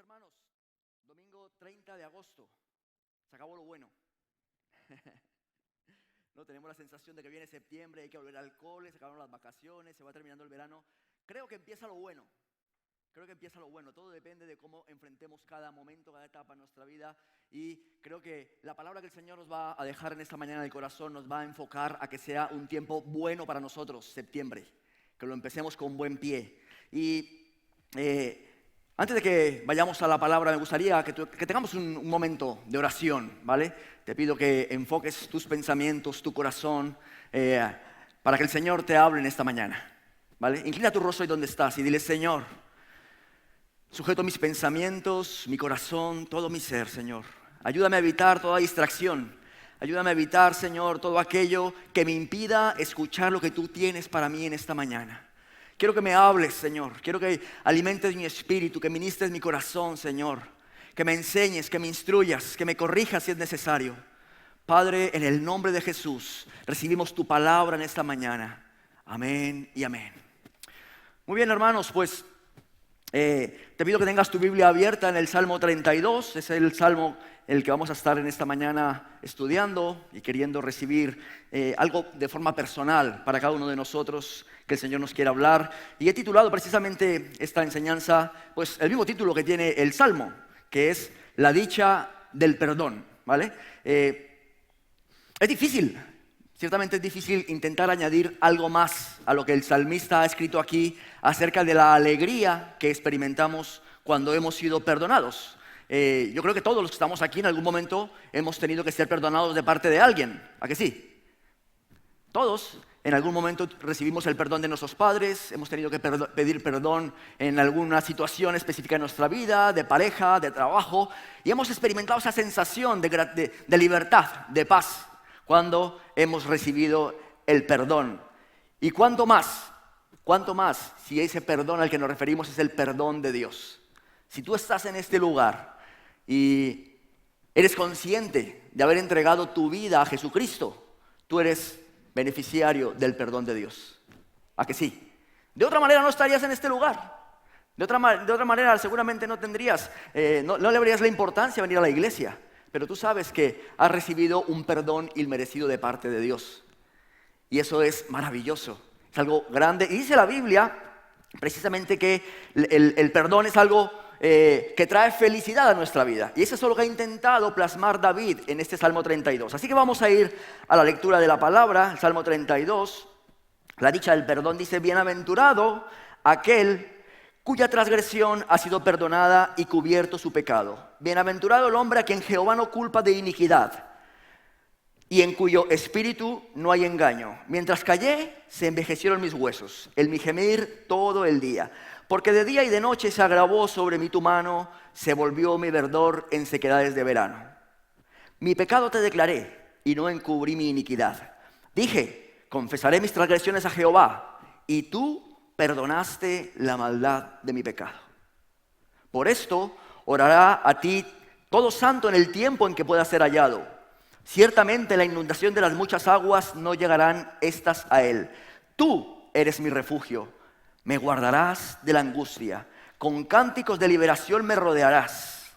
hermanos, domingo 30 de agosto, se acabó lo bueno. No tenemos la sensación de que viene septiembre, hay que volver al cole, se acabaron las vacaciones, se va terminando el verano. Creo que empieza lo bueno. Todo depende de cómo enfrentemos cada momento, cada etapa de nuestra vida. Y creo que la palabra que el Señor nos va a dejar en esta mañana en el corazón nos va a enfocar a que sea un tiempo bueno para nosotros, septiembre. Que lo empecemos con buen pie. Y antes de que vayamos a la palabra, me gustaría que tengamos un momento de oración, ¿vale? Te pido que enfoques tus pensamientos, tu corazón, para que el Señor te hable en esta mañana, ¿vale? Inclina tu rostro ahí donde estás y dile: Señor, sujeto mis pensamientos, mi corazón, todo mi ser, Señor. Ayúdame a evitar toda distracción. Ayúdame a evitar, Señor, todo aquello que me impida escuchar lo que tú tienes para mí en esta mañana. Quiero que me hables, Señor. Quiero que alimentes mi espíritu, que ministres mi corazón, Señor. Que me enseñes, que me instruyas, que me corrijas si es necesario. Padre, en el nombre de Jesús, recibimos tu palabra en esta mañana. Amén y amén. Muy bien, hermanos, pues te pido que tengas tu Biblia abierta en el Salmo 32. Es el Salmo el que vamos a estar en esta mañana estudiando y queriendo recibir algo de forma personal para cada uno de nosotros que el Señor nos quiere hablar. Y he titulado precisamente esta enseñanza, pues el mismo título que tiene el Salmo, que es La dicha del perdón, ¿vale? Es difícil, ciertamente es difícil intentar añadir algo más a lo que el salmista ha escrito aquí acerca de la alegría que experimentamos cuando hemos sido perdonados. Yo creo que todos los que estamos aquí en algún momento hemos tenido que ser perdonados de parte de alguien, ¿a que sí? Todos en algún momento recibimos el perdón de nuestros padres, hemos tenido que pedir perdón en alguna situación específica de nuestra vida, de pareja, de trabajo, y hemos experimentado esa sensación de libertad, de paz, cuando hemos recibido el perdón. ¿Y cuánto más si ese perdón al que nos referimos es el perdón de Dios? Si tú estás en este lugar y eres consciente de haber entregado tu vida a Jesucristo, tú eres beneficiario del perdón de Dios. ¿A que sí? De otra manera no estarías en este lugar. De otra manera seguramente no tendrías, no le darías la importancia a venir a la iglesia. Pero tú sabes que has recibido un perdón inmerecido de parte de Dios. Y eso es maravilloso, es algo grande. Y dice la Biblia precisamente que el perdón es algo que trae felicidad a nuestra vida. Y eso es lo que ha intentado plasmar David en este Salmo 32. Así que vamos a ir a la lectura de la palabra, el Salmo 32. La dicha del perdón dice: bienaventurado aquel cuya transgresión ha sido perdonada y cubierto su pecado. Bienaventurado el hombre a quien Jehová no culpa de iniquidad y en cuyo espíritu no hay engaño. Mientras callé, se envejecieron mis huesos, el mi gemir todo el día. Porque de día y de noche se agravó sobre mí tu mano, se volvió mi verdor en sequedades de verano. Mi pecado te declaré y no encubrí mi iniquidad. Dije: confesaré mis transgresiones a Jehová, y tú perdonaste la maldad de mi pecado. Por esto orará a ti todo santo en el tiempo en que pueda ser hallado. Ciertamente la inundación de las muchas aguas no llegarán estas a él. Tú eres mi refugio, me guardarás de la angustia. Con cánticos de liberación me rodearás.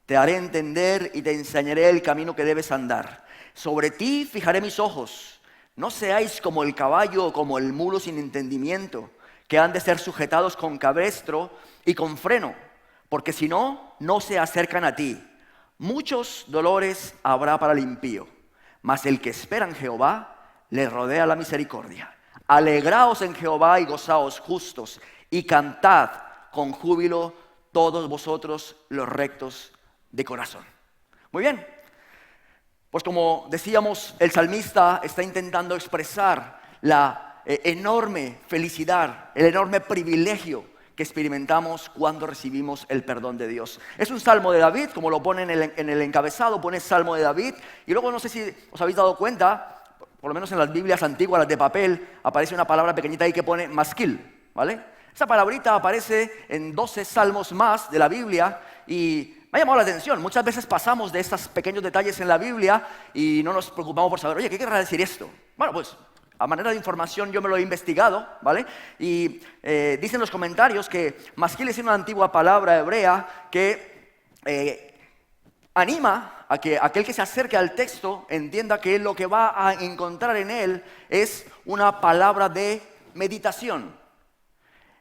Te haré entender y te enseñaré el camino que debes andar. Sobre ti fijaré mis ojos. No seáis como el caballo o como el mulo sin entendimiento, que han de ser sujetados con cabestro y con freno, porque si no, no se acercan a ti. Muchos dolores habrá para el impío, mas el que espera en Jehová le rodea la misericordia. Alegraos en Jehová y gozaos justos, y cantad con júbilo todos vosotros los rectos de corazón. Muy bien. Pues como decíamos, el salmista está intentando expresar la enorme felicidad, el enorme privilegio que experimentamos cuando recibimos el perdón de Dios. Es un salmo de David, como lo pone en el encabezado, pone Salmo de David. Y luego no sé si os habéis dado cuenta, por lo menos en las Biblias antiguas, las de papel, aparece una palabra pequeñita ahí que pone masquil, ¿vale? Esa palabrita aparece en 12 salmos más de la Biblia y me ha llamado la atención. Muchas veces pasamos de estos pequeños detalles en la Biblia y no nos preocupamos por saber, oye, ¿qué querrá decir esto? Bueno, pues a manera de información yo me lo he investigado, ¿vale? Y dicen los comentarios que masquil es una antigua palabra hebrea que anima a que aquel que se acerque al texto entienda que lo que va a encontrar en él es una palabra de meditación.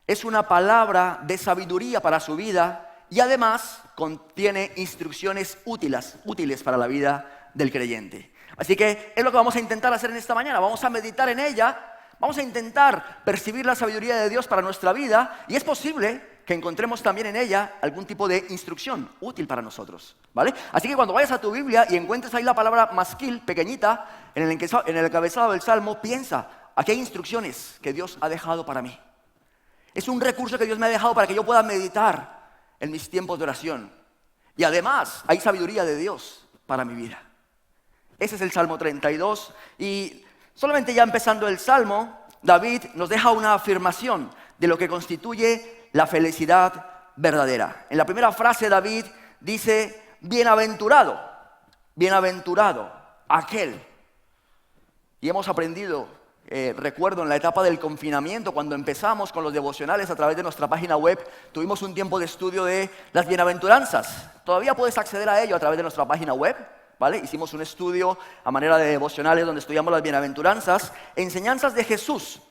Es una palabra de sabiduría para su vida y además contiene instrucciones útiles para la vida del creyente. Así que es lo que vamos a intentar hacer en esta mañana. Vamos a meditar en ella, vamos a intentar percibir la sabiduría de Dios para nuestra vida y es posible que encontremos también en ella algún tipo de instrucción útil para nosotros, ¿vale? Así que cuando vayas a tu Biblia y encuentres ahí la palabra masquil, pequeñita, en el encabezado del Salmo, piensa, aquí hay instrucciones que Dios ha dejado para mí. Es un recurso que Dios me ha dejado para que yo pueda meditar en mis tiempos de oración. Y además, hay sabiduría de Dios para mi vida. Ese es el Salmo 32. Y solamente ya empezando el Salmo, David nos deja una afirmación de lo que constituye la felicidad verdadera. En la primera frase David dice, bienaventurado aquel. Y hemos aprendido, recuerdo en la etapa del confinamiento, cuando empezamos con los devocionales a través de nuestra página web, tuvimos un tiempo de estudio de las bienaventuranzas. Todavía puedes acceder a ello a través de nuestra página web, ¿vale? Hicimos un estudio a manera de devocionales donde estudiamos las bienaventuranzas, enseñanzas de Jesús,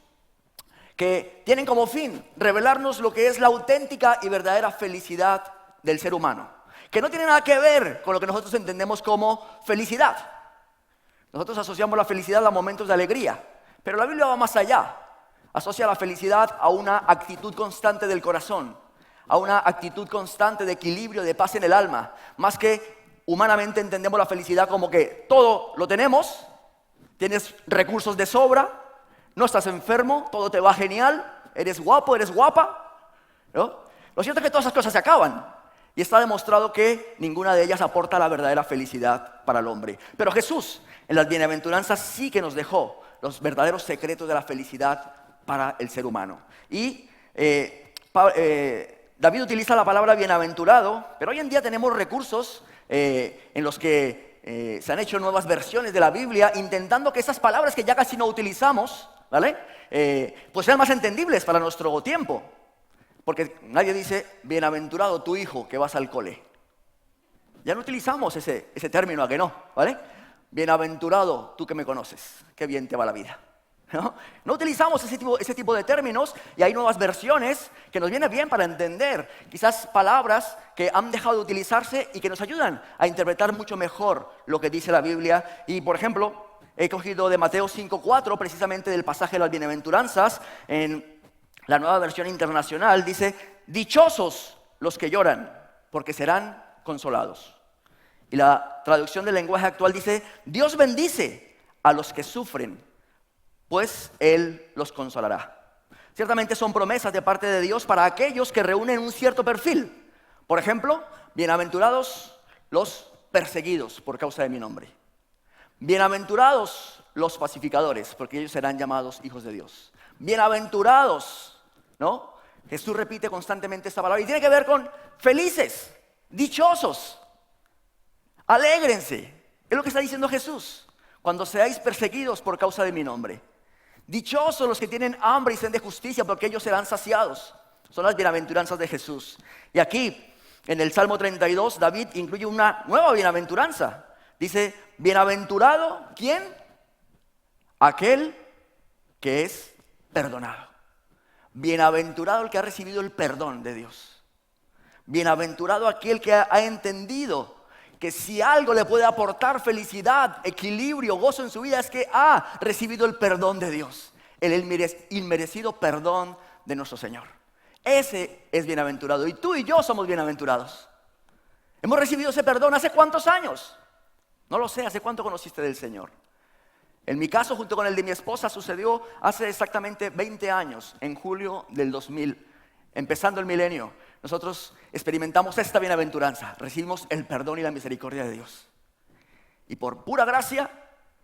que tienen como fin revelarnos lo que es la auténtica y verdadera felicidad del ser humano, que no tiene nada que ver con lo que nosotros entendemos como felicidad. Nosotros asociamos la felicidad a momentos de alegría, pero la Biblia va más allá. Asocia la felicidad a una actitud constante del corazón, a una actitud constante de equilibrio, de paz en el alma. Más que humanamente entendemos la felicidad como que todo lo tenemos, tienes recursos de sobra, no estás enfermo, todo te va genial, eres guapo, eres guapa, ¿no? Lo cierto es que todas esas cosas se acaban y está demostrado que ninguna de ellas aporta la verdadera felicidad para el hombre. Pero Jesús en las bienaventuranzas sí que nos dejó los verdaderos secretos de la felicidad para el ser humano. Y David utiliza la palabra bienaventurado, pero hoy en día tenemos recursos en los que se han hecho nuevas versiones de la Biblia intentando que esas palabras que ya casi no utilizamos, ¿vale? Pues sean más entendibles para nuestro tiempo. Porque nadie dice, bienaventurado tu hijo que vas al cole. Ya no utilizamos ese término, ¿a que no? ¿Vale? Bienaventurado tú que me conoces, qué bien te va la vida. No utilizamos ese tipo de términos y hay nuevas versiones que nos vienen bien para entender quizás palabras que han dejado de utilizarse y que nos ayudan a interpretar mucho mejor lo que dice la Biblia. Y por ejemplo, he cogido de Mateo 5:4, precisamente del pasaje de las bienaventuranzas, en la Nueva Versión Internacional, dice, dichosos los que lloran, porque serán consolados. Y la traducción del lenguaje actual dice, Dios bendice a los que sufren, pues Él los consolará. Ciertamente son promesas de parte de Dios para aquellos que reúnen un cierto perfil. Por ejemplo, bienaventurados los perseguidos por causa de mi nombre. Bienaventurados los pacificadores, porque ellos serán llamados hijos de Dios. Bienaventurados, ¿no? Jesús repite constantemente esta palabra y tiene que ver con felices, dichosos, alégrense. Es lo que está diciendo Jesús. Cuando seáis perseguidos por causa de mi nombre. Dichosos los que tienen hambre y sed de justicia, porque ellos serán saciados. Son las bienaventuranzas de Jesús. Y aquí, en el Salmo 32, David incluye una nueva bienaventuranza. Dice, bienaventurado, ¿quién? Aquel que es perdonado. Bienaventurado el que ha recibido el perdón de Dios. Bienaventurado aquel que ha entendido que si algo le puede aportar felicidad, equilibrio, gozo en su vida es que ha recibido el perdón de Dios, el inmerecido perdón de nuestro Señor. Ese es bienaventurado y tú y yo somos bienaventurados. Hemos recibido ese perdón ¿hace cuántos años? No lo sé, ¿hace cuánto conociste del Señor? En mi caso, junto con el de mi esposa, sucedió hace exactamente 20 años, en julio del 2000, empezando el milenio. Nosotros experimentamos esta bienaventuranza, recibimos el perdón y la misericordia de Dios. Y por pura gracia,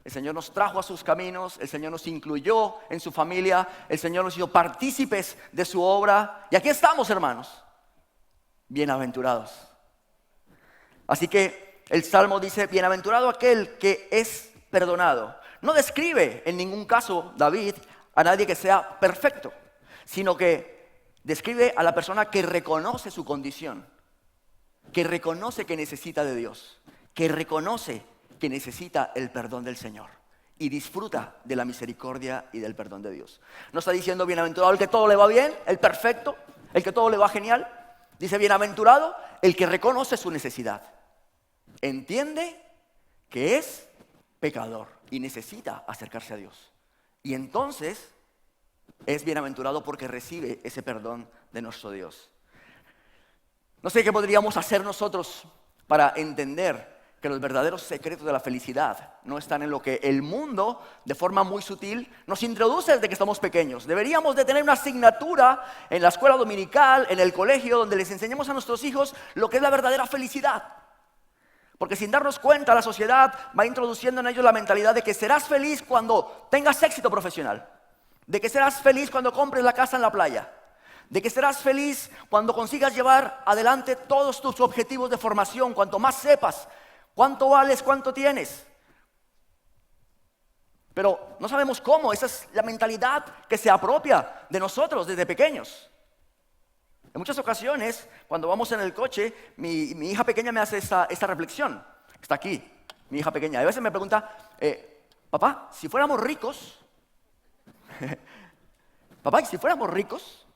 el Señor nos trajo a sus caminos, el Señor nos incluyó en su familia, el Señor nos hizo partícipes de su obra. Y aquí estamos, hermanos, bienaventurados. Así que el Salmo dice, bienaventurado aquel que es perdonado. No describe en ningún caso David a nadie que sea perfecto, sino que describe a la persona que reconoce su condición, que reconoce que necesita de Dios, que reconoce que necesita el perdón del Señor y disfruta de la misericordia y del perdón de Dios. No está diciendo bienaventurado el que todo le va bien, el perfecto, el que todo le va genial. Dice bienaventurado el que reconoce su necesidad, entiende que es pecador y necesita acercarse a Dios. Y entonces es bienaventurado porque recibe ese perdón de nuestro Dios. No sé qué podríamos hacer nosotros para entender que los verdaderos secretos de la felicidad no están en lo que el mundo, de forma muy sutil, nos introduce desde que estamos pequeños. Deberíamos de tener una asignatura en la escuela dominical, en el colegio, donde les enseñemos a nuestros hijos lo que es la verdadera felicidad. Porque sin darnos cuenta, la sociedad va introduciendo en ellos la mentalidad de que serás feliz cuando tengas éxito profesional, de que serás feliz cuando compres la casa en la playa, de que serás feliz cuando consigas llevar adelante todos tus objetivos de formación, cuanto más sepas cuánto vales, cuánto tienes. Pero no sabemos cómo, esa es la mentalidad que se apropia de nosotros desde pequeños. En muchas ocasiones, cuando vamos en el coche, mi hija pequeña me hace esta reflexión. Está aquí, mi hija pequeña. A veces me pregunta, papá, si fuéramos ricos, papá, si fuéramos ricos,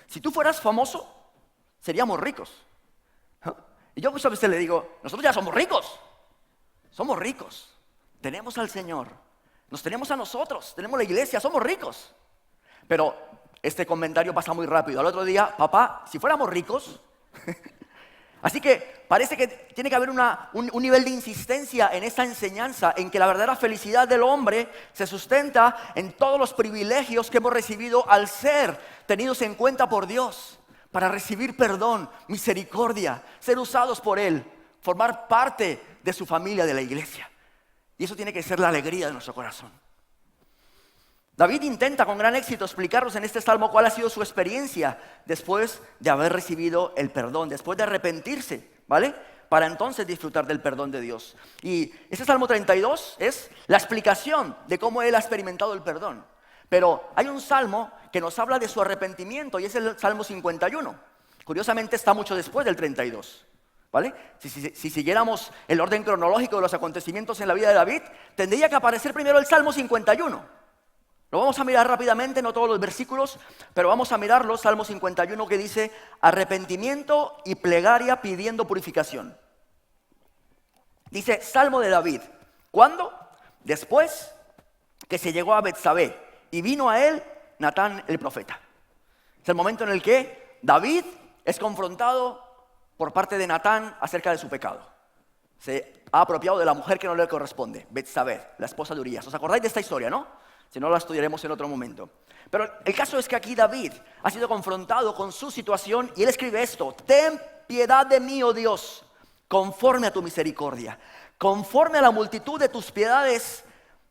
si tú fueras famoso, seríamos ricos. Y yo muchas veces le digo, nosotros ya somos ricos. Somos ricos. Tenemos al Señor. Nos tenemos a nosotros. Tenemos la iglesia. Somos ricos. Pero este comentario pasa muy rápido. Al otro día, papá, si fuéramos ricos. Así que parece que tiene que haber un nivel de insistencia en esta enseñanza, en que la verdadera felicidad del hombre se sustenta en todos los privilegios que hemos recibido al ser tenidos en cuenta por Dios, para recibir perdón, misericordia, ser usados por Él, formar parte de su familia, de la iglesia. Y eso tiene que ser la alegría de nuestro corazón. David intenta con gran éxito explicarnos en este salmo cuál ha sido su experiencia después de haber recibido el perdón, después de arrepentirse, ¿vale? Para entonces disfrutar del perdón de Dios. Y este Salmo 32 es la explicación de cómo él ha experimentado el perdón. Pero hay un salmo que nos habla de su arrepentimiento y es el Salmo 51. Curiosamente está mucho después del 32, ¿vale? Si siguiéramos el orden cronológico de los acontecimientos en la vida de David, tendría que aparecer primero el Salmo 51. Lo vamos a mirar rápidamente, no todos los versículos, pero vamos a mirarlo, Salmo 51 que dice arrepentimiento y plegaria pidiendo purificación. Dice Salmo de David. ¿Cuándo? Después que se llegó a Betsabé y vino a él Natán el profeta. Es el momento en el que David es confrontado por parte de Natán acerca de su pecado. Se ha apropiado de la mujer que no le corresponde, Betsabé, la esposa de Urías. ¿Os acordáis de esta historia, no? Si no, la estudiaremos en otro momento. Pero el caso es que aquí David ha sido confrontado con su situación y él escribe esto: ten piedad de mí, oh Dios, conforme a tu misericordia, conforme a la multitud de tus piedades,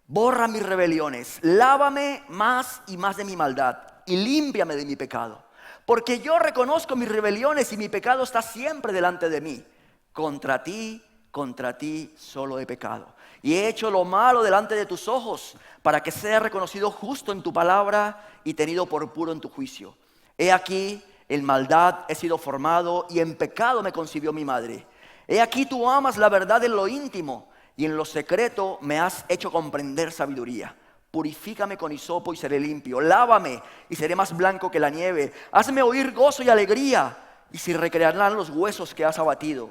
borra mis rebeliones, lávame más y más de mi maldad y límpiame de mi pecado. Porque yo reconozco mis rebeliones y mi pecado está siempre delante de mí. Contra ti solo he pecado. Y he hecho lo malo delante de tus ojos, para que sea reconocido justo en tu palabra y tenido por puro en tu juicio. He aquí, en maldad he sido formado y en pecado me concibió mi madre. He aquí tú amas la verdad en lo íntimo y en lo secreto me has hecho comprender sabiduría. Purifícame con hisopo y seré limpio. Lávame y seré más blanco que la nieve. Hazme oír gozo y alegría y se recrearán los huesos que has abatido.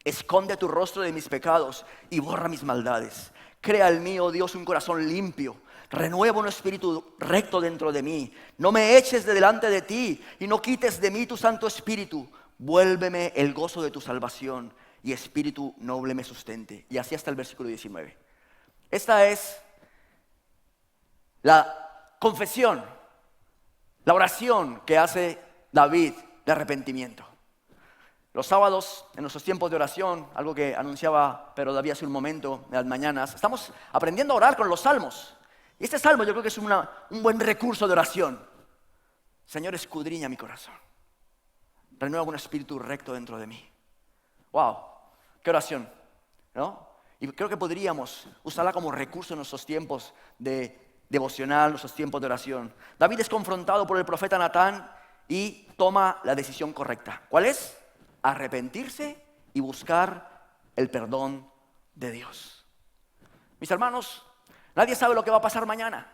Esconde tu rostro de mis pecados y borra mis maldades. Crea en mí, oh Dios, un corazón limpio. Renueva un espíritu recto dentro de mí. No me eches de delante de ti y no quites de mí tu Santo Espíritu. Vuélveme el gozo de tu salvación y espíritu noble me sustente. Y así hasta el versículo 19. Esta es la confesión, la oración que hace David de arrepentimiento. Los sábados, en nuestros tiempos de oración, algo que anunciaba pero todavía hace un momento, en las mañanas, estamos aprendiendo a orar con los salmos. Y este salmo yo creo que es un buen recurso de oración. Señor, escudriña mi corazón. Renueva un espíritu recto dentro de mí. ¡Wow! ¡Qué oración! ¿No? Y creo que podríamos usarla como recurso en nuestros tiempos de devocional, nuestros tiempos de oración. David es confrontado por el profeta Natán y toma la decisión correcta. ¿Cuál es? Arrepentirse y buscar el perdón de Dios. Mis hermanos, nadie sabe lo que va a pasar mañana.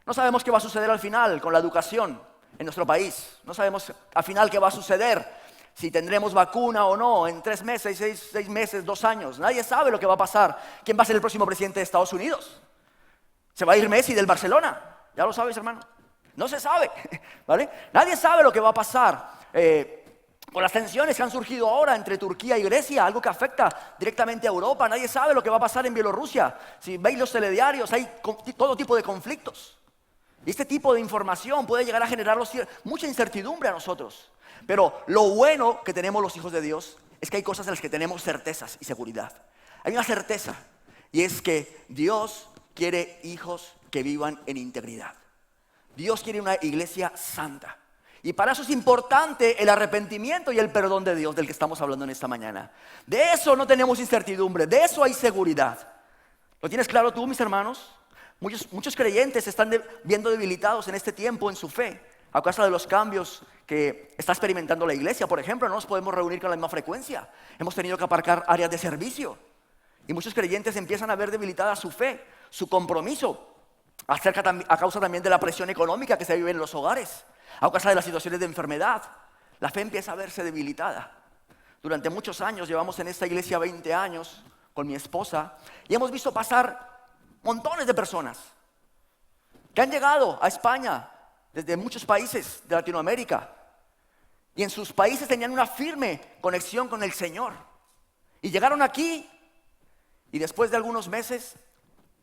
No sabemos qué va a suceder al final con la educación en nuestro país. No sabemos al final qué va a suceder, si tendremos vacuna o no en 3 meses, 6 meses, 2 años. Nadie sabe lo que va a pasar. ¿Quién va a ser el próximo presidente de Estados Unidos? ¿Se va a ir Messi del Barcelona? ¿Ya lo sabes, hermano? No se sabe, ¿vale? Nadie sabe lo que va a pasar con las tensiones que han surgido ahora entre Turquía y Grecia, algo que afecta directamente a Europa. Nadie sabe lo que va a pasar en Bielorrusia. Si veis los telediarios, hay todo tipo de conflictos. Y este tipo de información puede llegar a generarnos mucha incertidumbre a nosotros. Pero lo bueno que tenemos los hijos de Dios es que hay cosas en las que tenemos certezas y seguridad. Hay una certeza, y es que Dios quiere hijos que vivan en integridad. Dios quiere una iglesia santa. Y para eso es importante el arrepentimiento y el perdón de Dios del que estamos hablando en esta mañana. De eso no tenemos incertidumbre, de eso hay seguridad. ¿Lo tienes claro tú, mis hermanos? Muchos creyentes se están viendo debilitados en este tiempo en su fe a causa de los cambios que está experimentando la iglesia. Por ejemplo, no nos podemos reunir con la misma frecuencia. Hemos tenido que aparcar áreas de servicio. Y muchos creyentes empiezan a ver debilitada su fe, su compromiso, a causa también de la presión económica que se vive en los hogares, a causa de las situaciones de enfermedad. La fe empieza a verse debilitada. Durante muchos años, llevamos en esta iglesia 20 años con mi esposa, y hemos visto pasar montones de personas que han llegado a España desde muchos países de Latinoamérica, y en sus países tenían una firme conexión con el Señor, y llegaron aquí y después de algunos meses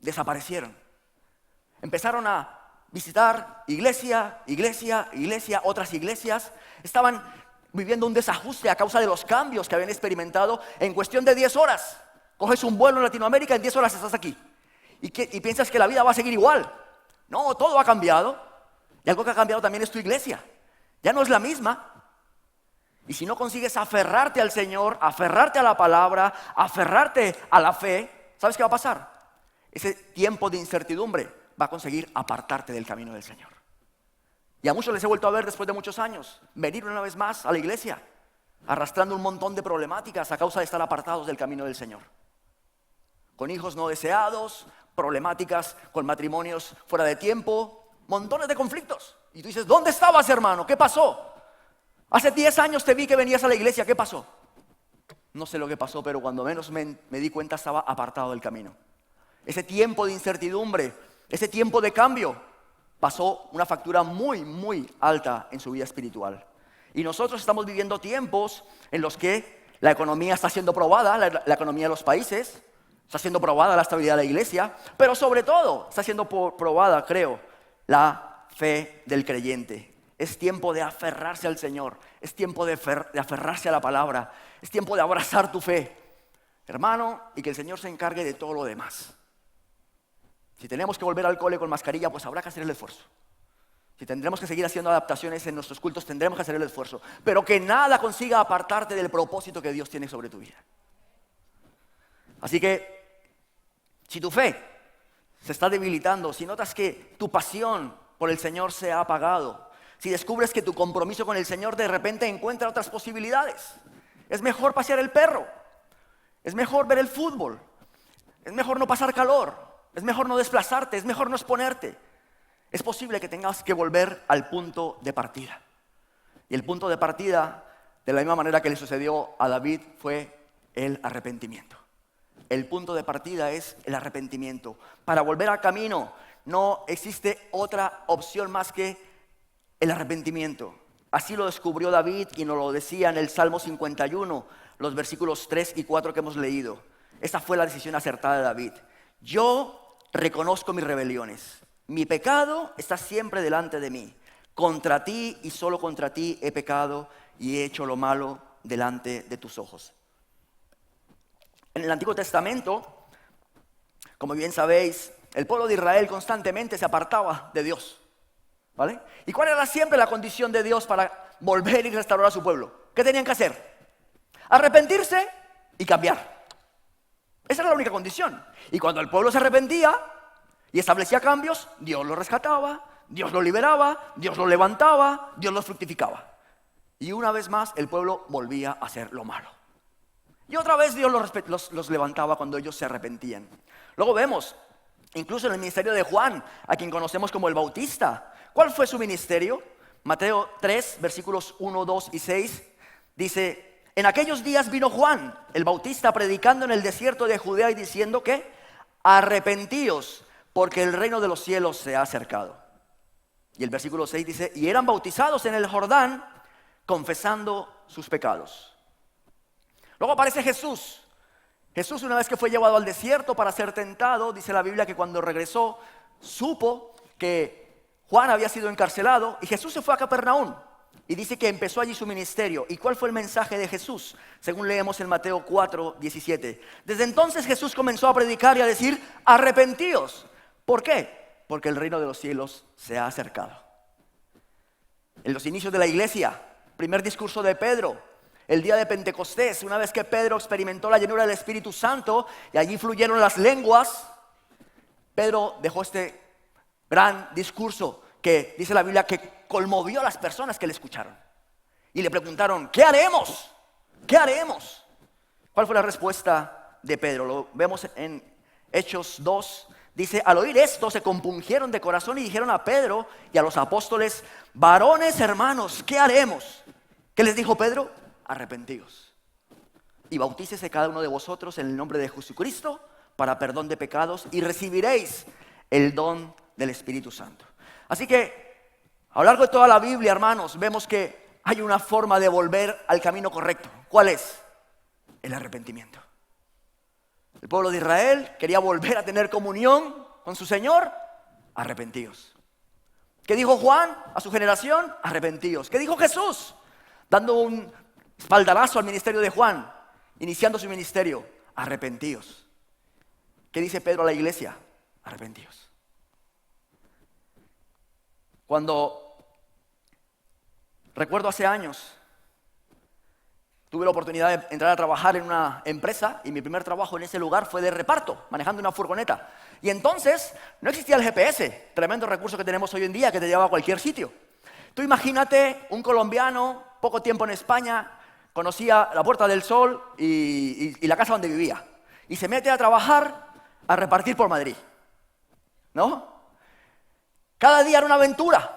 desaparecieron. Empezaron a visitar iglesia, otras iglesias. Estaban viviendo un desajuste a causa de los cambios que habían experimentado en cuestión de 10 horas. Coges un vuelo en Latinoamérica, en 10 horas estás aquí. Y piensas que la vida va a seguir igual. No, todo ha cambiado. Y algo que ha cambiado también es tu iglesia. Ya no es la misma. Y si no consigues aferrarte al Señor, aferrarte a la palabra, aferrarte a la fe, ¿sabes qué va a pasar? Ese tiempo de incertidumbre va a conseguir apartarte del camino del Señor. Y a muchos les he vuelto a ver después de muchos años venir una vez más a la iglesia, arrastrando un montón de problemáticas a causa de estar apartados del camino del Señor. Con hijos no deseados, problemáticas con matrimonios fuera de tiempo, montones de conflictos. Y tú dices, ¿dónde estabas, hermano? ¿Qué pasó? Hace 10 años te vi que venías a la iglesia, ¿qué pasó? No sé lo que pasó, pero cuando menos me di cuenta estaba apartado del camino. Ese tiempo de incertidumbre, ese tiempo de cambio, pasó una factura muy, muy alta en su vida espiritual. Y nosotros estamos viviendo tiempos en los que la economía está siendo probada, la economía de los países, está siendo probada la estabilidad de la iglesia, pero sobre todo está siendo probada, creo, la fe del creyente. Es tiempo de aferrarse al Señor, es tiempo de aferrarse a la palabra, es tiempo de abrazar tu fe, hermano, y que el Señor se encargue de todo lo demás. Si tenemos que volver al cole con mascarilla, pues habrá que hacer el esfuerzo. Si tendremos que seguir haciendo adaptaciones en nuestros cultos, tendremos que hacer el esfuerzo. Pero que nada consiga apartarte del propósito que Dios tiene sobre tu vida. Así que, si tu fe se está debilitando, si notas que tu pasión por el Señor se ha apagado, si descubres que tu compromiso con el Señor de repente encuentra otras posibilidades, es mejor pasear el perro, es mejor ver el fútbol, es mejor no pasar calor, es mejor no desplazarte, es mejor no exponerte. Es posible que tengas que volver al punto de partida. Y el punto de partida, de la misma manera que le sucedió a David, fue el arrepentimiento. El punto de partida es el arrepentimiento. Para volver al camino no existe otra opción más que el arrepentimiento. Así lo descubrió David y nos lo decía en el Salmo 51, los versículos 3 y 4 que hemos leído. Esa fue la decisión acertada de David. Yo reconozco mis rebeliones. Mi pecado está siempre delante de mí. Contra ti y solo contra ti he pecado y he hecho lo malo delante de tus ojos. En el Antiguo Testamento, como bien sabéis, el pueblo de Israel constantemente se apartaba de Dios. ¿Vale? ¿Y cuál era siempre la condición de Dios para volver y restaurar a su pueblo? ¿Qué tenían que hacer? Arrepentirse y cambiar. Esa era la única condición. Y cuando el pueblo se arrepentía y establecía cambios, Dios lo rescataba, Dios lo liberaba, Dios lo levantaba, Dios lo fructificaba. Y una vez más el pueblo volvía a hacer lo malo. Y otra vez Dios los levantaba cuando ellos se arrepentían. Luego vemos, incluso en el ministerio de Juan, a quien conocemos como el Bautista. ¿Cuál fue su ministerio? Mateo 3, versículos 1, 2 y 6, dice: en aquellos días vino Juan, el Bautista, predicando en el desierto de Judea y diciendo que arrepentíos, porque el reino de los cielos se ha acercado. Y el versículo 6 dice: y eran bautizados en el Jordán, confesando sus pecados. Luego aparece Jesús. Jesús, una vez que fue llevado al desierto para ser tentado, dice la Biblia que cuando regresó supo que Juan había sido encarcelado y Jesús se fue a Capernaum y dice que empezó allí su ministerio. ¿Y cuál fue el mensaje de Jesús? Según leemos en Mateo 4, 17. Desde entonces Jesús comenzó a predicar y a decir: arrepentíos. ¿Por qué? Porque el reino de los cielos se ha acercado. En los inicios de la iglesia, primer discurso de Pedro, el día de Pentecostés, una vez que Pedro experimentó la llenura del Espíritu Santo y allí fluyeron las lenguas, Pedro dejó este gran discurso que dice la Biblia que conmovió a las personas que le escucharon. Y le preguntaron: ¿qué haremos? ¿Qué haremos? ¿Cuál fue la respuesta de Pedro? Lo vemos en Hechos 2. Dice: al oír esto se compungieron de corazón y dijeron a Pedro y a los apóstoles: varones hermanos, ¿qué haremos? ¿Qué les dijo Pedro? Arrepentíos y bautícese cada uno de vosotros en el nombre de Jesucristo para perdón de pecados y recibiréis el don del Espíritu Santo. Así que a lo largo de toda la Biblia, hermanos, vemos que hay una forma de volver al camino correcto. ¿Cuál es? El arrepentimiento. El pueblo de Israel quería volver a tener comunión con su Señor. Arrepentíos. ¿Qué dijo Juan a su generación? Arrepentíos. ¿Qué dijo Jesús? Dando un espaldarazo al ministerio de Juan, iniciando su ministerio: arrepentíos. ¿Qué dice Pedro a la iglesia? Arrepentíos. Cuando recuerdo hace años, tuve la oportunidad de entrar a trabajar en una empresa y mi primer trabajo en ese lugar fue de reparto, manejando una furgoneta. Y entonces no existía el GPS, tremendo recurso que tenemos hoy en día que te lleva a cualquier sitio. Tú imagínate un colombiano, poco tiempo en España, conocía la Puerta del Sol y la casa donde vivía. Y se mete a trabajar, a repartir por Madrid. ¿No? Cada día era una aventura.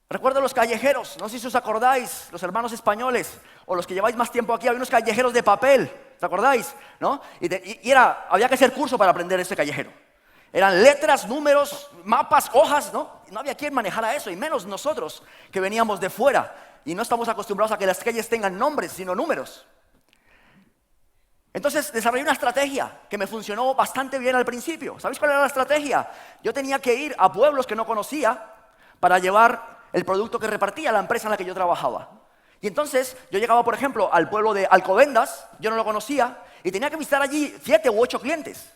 Recuerdo los callejeros, no sé si os acordáis, los hermanos españoles o los que lleváis más tiempo aquí, había unos callejeros de papel, ¿os acordáis? ¿No? Había que hacer curso para aprender ese callejero. Eran letras, números, mapas, hojas, ¿no? No había quien manejara eso, y menos nosotros que veníamos de fuera y no estamos acostumbrados a que las calles tengan nombres, sino números. Entonces desarrollé una estrategia que me funcionó bastante bien al principio. ¿Sabéis cuál era la estrategia? Yo tenía que ir a pueblos que no conocía para llevar el producto que repartía la empresa en la que yo trabajaba. Y entonces yo llegaba, por ejemplo, al pueblo de Alcobendas, yo no lo conocía, y tenía que visitar allí 7 u 8 clientes.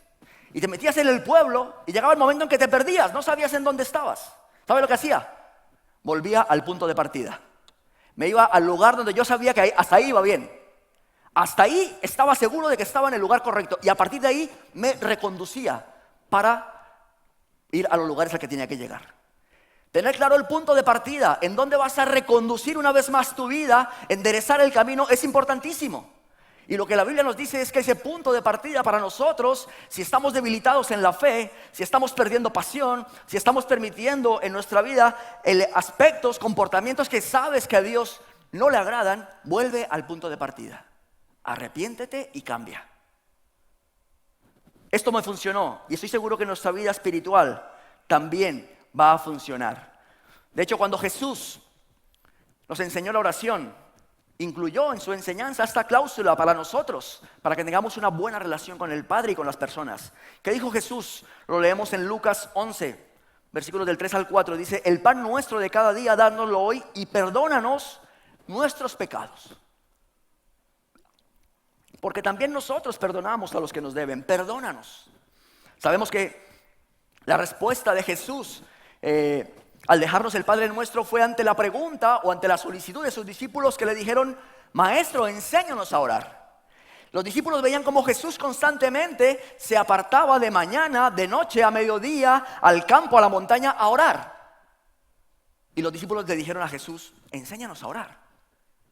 Y te metías en el pueblo y llegaba el momento en que te perdías, no sabías en dónde estabas. ¿Sabes lo que hacía? Volvía al punto de partida. Me iba al lugar donde yo sabía que hasta ahí iba bien. Hasta ahí estaba seguro de que estaba en el lugar correcto. Y a partir de ahí me reconducía para ir a los lugares al que tenía que llegar. Tener claro el punto de partida, en dónde vas a reconducir una vez más tu vida, enderezar el camino, es importantísimo. Y lo que la Biblia nos dice es que ese punto de partida para nosotros, si estamos debilitados en la fe, si estamos perdiendo pasión, si estamos permitiendo en nuestra vida aspectos, comportamientos que sabes que a Dios no le agradan, vuelve al punto de partida. Arrepiéntete y cambia. Esto me funcionó y estoy seguro que en nuestra vida espiritual también va a funcionar. De hecho, cuando Jesús nos enseñó la oración, incluyó en su enseñanza esta cláusula para nosotros, para que tengamos una buena relación con el Padre y con las personas. ¿Qué dijo Jesús? Lo leemos en Lucas 11, versículos del 3 al 4. Dice: el pan nuestro de cada día, dárnoslo hoy y perdónanos nuestros pecados. Porque también nosotros perdonamos a los que nos deben. Perdónanos. Sabemos que la respuesta de Jesús al dejarnos el Padre Nuestro fue ante la pregunta o ante la solicitud de sus discípulos que le dijeron: Maestro, enséñanos a orar. Los discípulos veían cómo Jesús constantemente se apartaba de mañana, de noche, a mediodía, al campo, a la montaña, a orar. Y los discípulos le dijeron a Jesús, enséñanos a orar.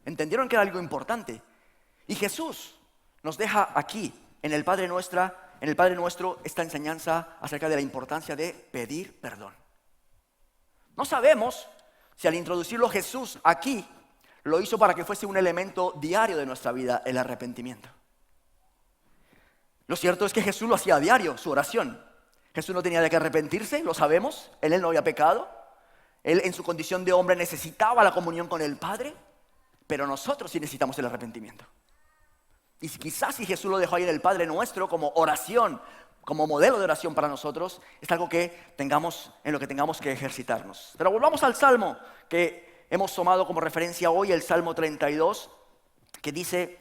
Entendieron que era algo importante. Y Jesús nos deja aquí, en el Padre Nuestro, esta enseñanza acerca de la importancia de pedir perdón. No sabemos si al introducirlo Jesús aquí, lo hizo para que fuese un elemento diario de nuestra vida, el arrepentimiento. Lo cierto es que Jesús lo hacía a diario, su oración. Jesús no tenía de qué arrepentirse, lo sabemos. Él no había pecado. Él en su condición de hombre necesitaba la comunión con el Padre. Pero nosotros sí necesitamos el arrepentimiento. Y quizás si Jesús lo dejó ahí en el Padre Nuestro como oración, como modelo de oración para nosotros, es algo que en lo que tengamos que ejercitarnos. Pero volvamos al Salmo que hemos tomado como referencia hoy, el Salmo 32, que dice,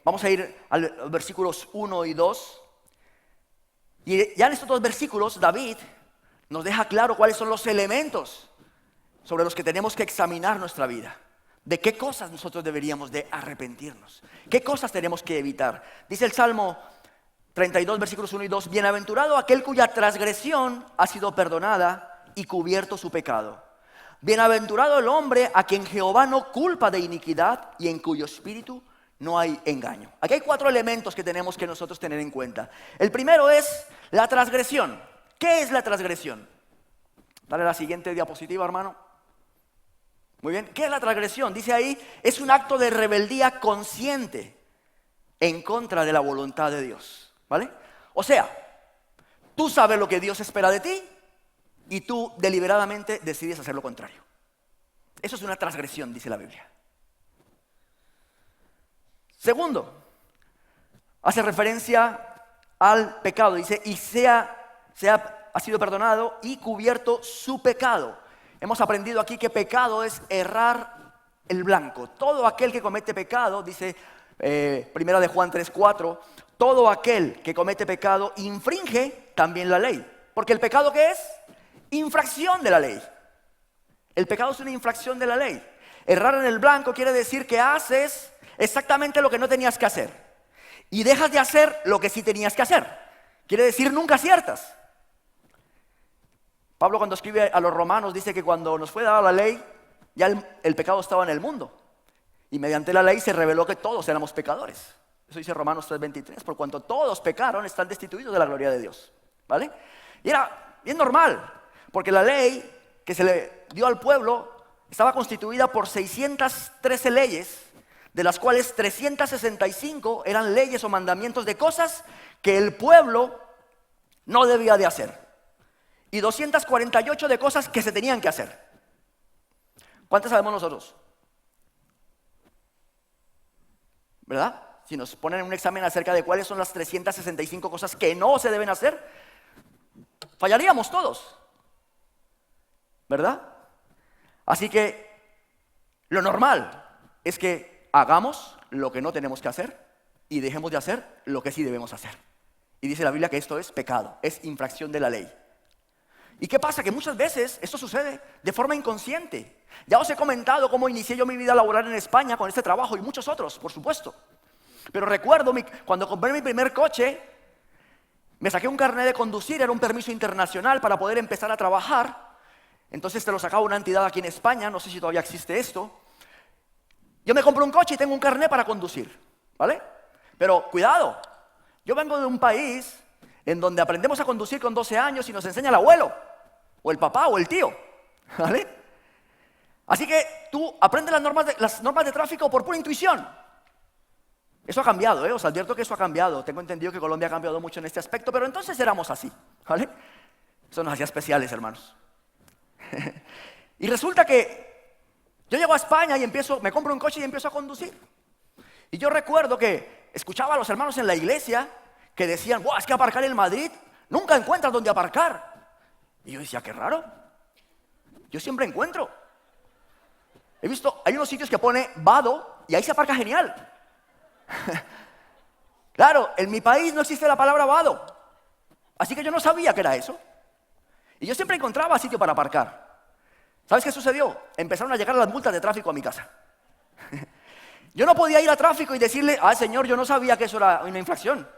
vamos a ir a los versículos 1 y 2. Y ya en estos dos versículos, David nos deja claro cuáles son los elementos sobre los que tenemos que examinar nuestra vida. ¿De qué cosas nosotros deberíamos de arrepentirnos? ¿Qué cosas tenemos que evitar? Dice el Salmo 32, versículos 1 y 2, bienaventurado aquel cuya transgresión ha sido perdonada y cubierto su pecado. Bienaventurado el hombre a quien Jehová no culpa de iniquidad y en cuyo espíritu no hay engaño. Aquí hay 4 elementos que tenemos que nosotros tener en cuenta. El primero es la transgresión. ¿Qué es la transgresión? Dale la siguiente diapositiva, hermano. Muy bien, ¿qué es la transgresión? Dice ahí, es un acto de rebeldía consciente en contra de la voluntad de Dios, ¿vale? O sea, tú sabes lo que Dios espera de ti y tú deliberadamente decides hacer lo contrario. Eso es una transgresión, dice la Biblia. Segundo, hace referencia al pecado, dice, y ha sido perdonado y cubierto su pecado. Hemos aprendido aquí que pecado es errar el blanco. Todo aquel que comete pecado, dice Primera de Juan 3:4, todo aquel que comete pecado infringe también la ley. Porque el pecado, ¿qué es? Infracción de la ley. El pecado es una infracción de la ley. Errar en el blanco quiere decir que haces exactamente lo que no tenías que hacer y dejas de hacer lo que sí tenías que hacer. Quiere decir nunca aciertas. Pablo, cuando escribe a los romanos, dice que cuando nos fue dada la ley, ya el pecado estaba en el mundo. Y mediante la ley se reveló que todos éramos pecadores. Eso dice Romanos 3:23. Por cuanto todos pecaron, están destituidos de la gloria de Dios. ¿Vale? Y era bien normal, porque la ley que se le dio al pueblo estaba constituida por 613 leyes, de las cuales 365 eran leyes o mandamientos de cosas que el pueblo no debía de hacer. Y 248 de cosas que se tenían que hacer. ¿Cuántas sabemos nosotros? ¿Verdad? Si nos ponen un examen acerca de cuáles son las 365 cosas que no se deben hacer, fallaríamos todos. ¿Verdad? Así que lo normal es que hagamos lo que no tenemos que hacer y dejemos de hacer lo que sí debemos hacer. Y dice la Biblia que esto es pecado, es infracción de la ley. ¿Y qué pasa? Que muchas veces esto sucede de forma inconsciente. Ya os he comentado cómo inicié yo mi vida laboral en España con este trabajo y muchos otros, por supuesto. Pero recuerdo cuando compré mi primer coche, me saqué un carnet de conducir, era un permiso internacional para poder empezar a trabajar. Entonces te lo sacaba una entidad aquí en España, no sé si todavía existe esto. Yo me compro un coche y tengo un carnet para conducir, ¿vale? Pero cuidado, yo vengo de un país en donde aprendemos a conducir con 12 años y nos enseña el abuelo, o el papá, o el tío, ¿vale? Así que tú aprendes las normas de tráfico por pura intuición. Eso ha cambiado, os advierto que eso ha cambiado. Tengo entendido que Colombia ha cambiado mucho en este aspecto, pero entonces éramos así, ¿vale? Eso nos hacía especiales, hermanos. Y resulta que yo llego a España y me compro un coche y empiezo a conducir. Y yo recuerdo que escuchaba a los hermanos en la iglesia que decían, ¡buah, es que aparcar en Madrid nunca encuentras dónde aparcar! Y yo decía, qué raro, yo siempre encuentro. He visto, hay unos sitios que pone vado y ahí se aparca genial. Claro, en mi país no existe la palabra vado, así que yo no sabía qué era eso. Y yo siempre encontraba sitio para aparcar. ¿Sabes qué sucedió? Empezaron a llegar las multas de tráfico a mi casa. Yo no podía ir a tráfico y decirle, señor, yo no sabía que eso era una infracción.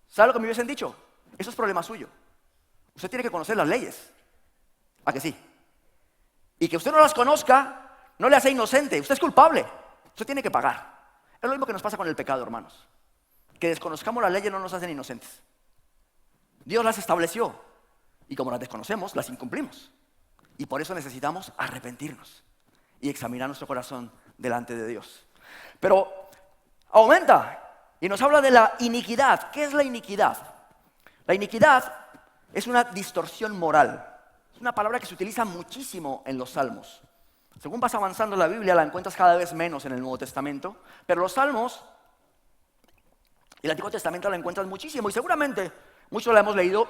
¿Sabe lo que me hubiesen dicho? Eso es problema suyo. Usted tiene que conocer las leyes. ¿A que sí? Y que usted no las conozca no le hace inocente. Usted es culpable. Usted tiene que pagar. Es lo mismo que nos pasa con el pecado, hermanos. Que desconozcamos las leyes no nos hacen inocentes. Dios las estableció. Y como las desconocemos, las incumplimos. Y por eso necesitamos arrepentirnos y examinar nuestro corazón delante de Dios. Pero aumenta y nos habla de la iniquidad. ¿Qué es la iniquidad? La iniquidad es una distorsión moral. Es una palabra que se utiliza muchísimo en los salmos. Según vas avanzando en la Biblia, la encuentras cada vez menos en el Nuevo Testamento. Pero los salmos y el Antiguo Testamento la encuentras muchísimo. Y seguramente muchos la hemos leído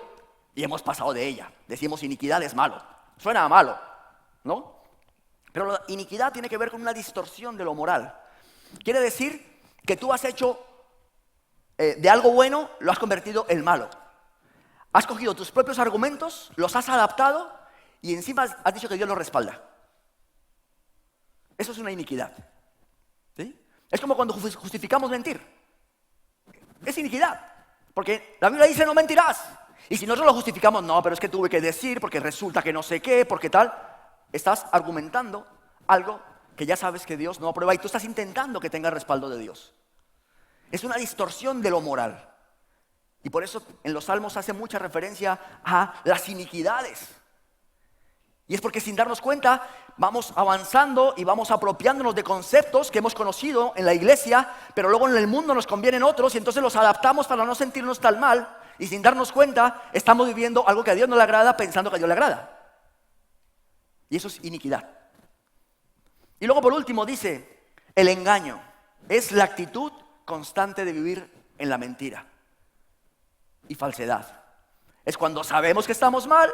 y hemos pasado de ella. Decimos iniquidad es malo. Suena a malo, ¿no? Pero la iniquidad tiene que ver con una distorsión de lo moral. Quiere decir que tú has hecho de algo bueno, lo has convertido en malo. Has cogido tus propios argumentos, los has adaptado y encima has dicho que Dios los respalda. Eso es una iniquidad. ¿Sí? Es como cuando justificamos mentir. Es iniquidad. Porque la Biblia dice no mentirás. Y si nosotros lo justificamos, no, pero es que tuve que decir porque resulta que no sé qué, porque tal. Estás argumentando algo que ya sabes que Dios no aprueba y tú estás intentando que tenga el respaldo de Dios. Es una distorsión de lo moral. Y por eso en los salmos hace mucha referencia a las iniquidades. Y es porque sin darnos cuenta vamos avanzando y vamos apropiándonos de conceptos que hemos conocido en la iglesia, pero luego en el mundo nos convienen otros y entonces los adaptamos para no sentirnos tan mal y sin darnos cuenta estamos viviendo algo que a Dios no le agrada pensando que a Dios le agrada. Y eso es iniquidad. Y luego por último dice, el engaño es la actitud constante de vivir en la mentira y falsedad. Es cuando sabemos que estamos mal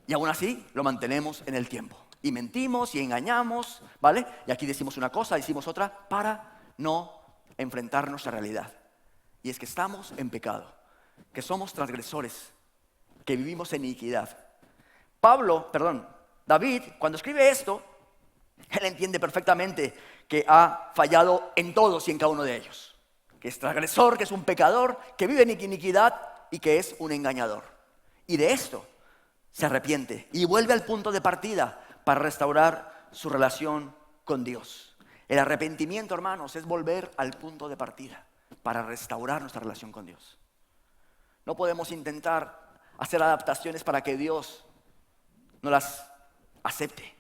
y aún así lo mantenemos en el tiempo. Y mentimos y engañamos, ¿vale? Y aquí decimos una cosa, decimos otra, para no enfrentar nuestra realidad. Y es que estamos en pecado, que somos transgresores, que vivimos en iniquidad. David, cuando escribe esto, él entiende perfectamente que ha fallado en todos y en cada uno de ellos. Que es transgresor, que es un pecador, que vive en iniquidad y que es un engañador. Y de esto se arrepiente y vuelve al punto de partida para restaurar su relación con Dios. El arrepentimiento, hermanos, es volver al punto de partida para restaurar nuestra relación con Dios. No podemos intentar hacer adaptaciones para que Dios no las acepte.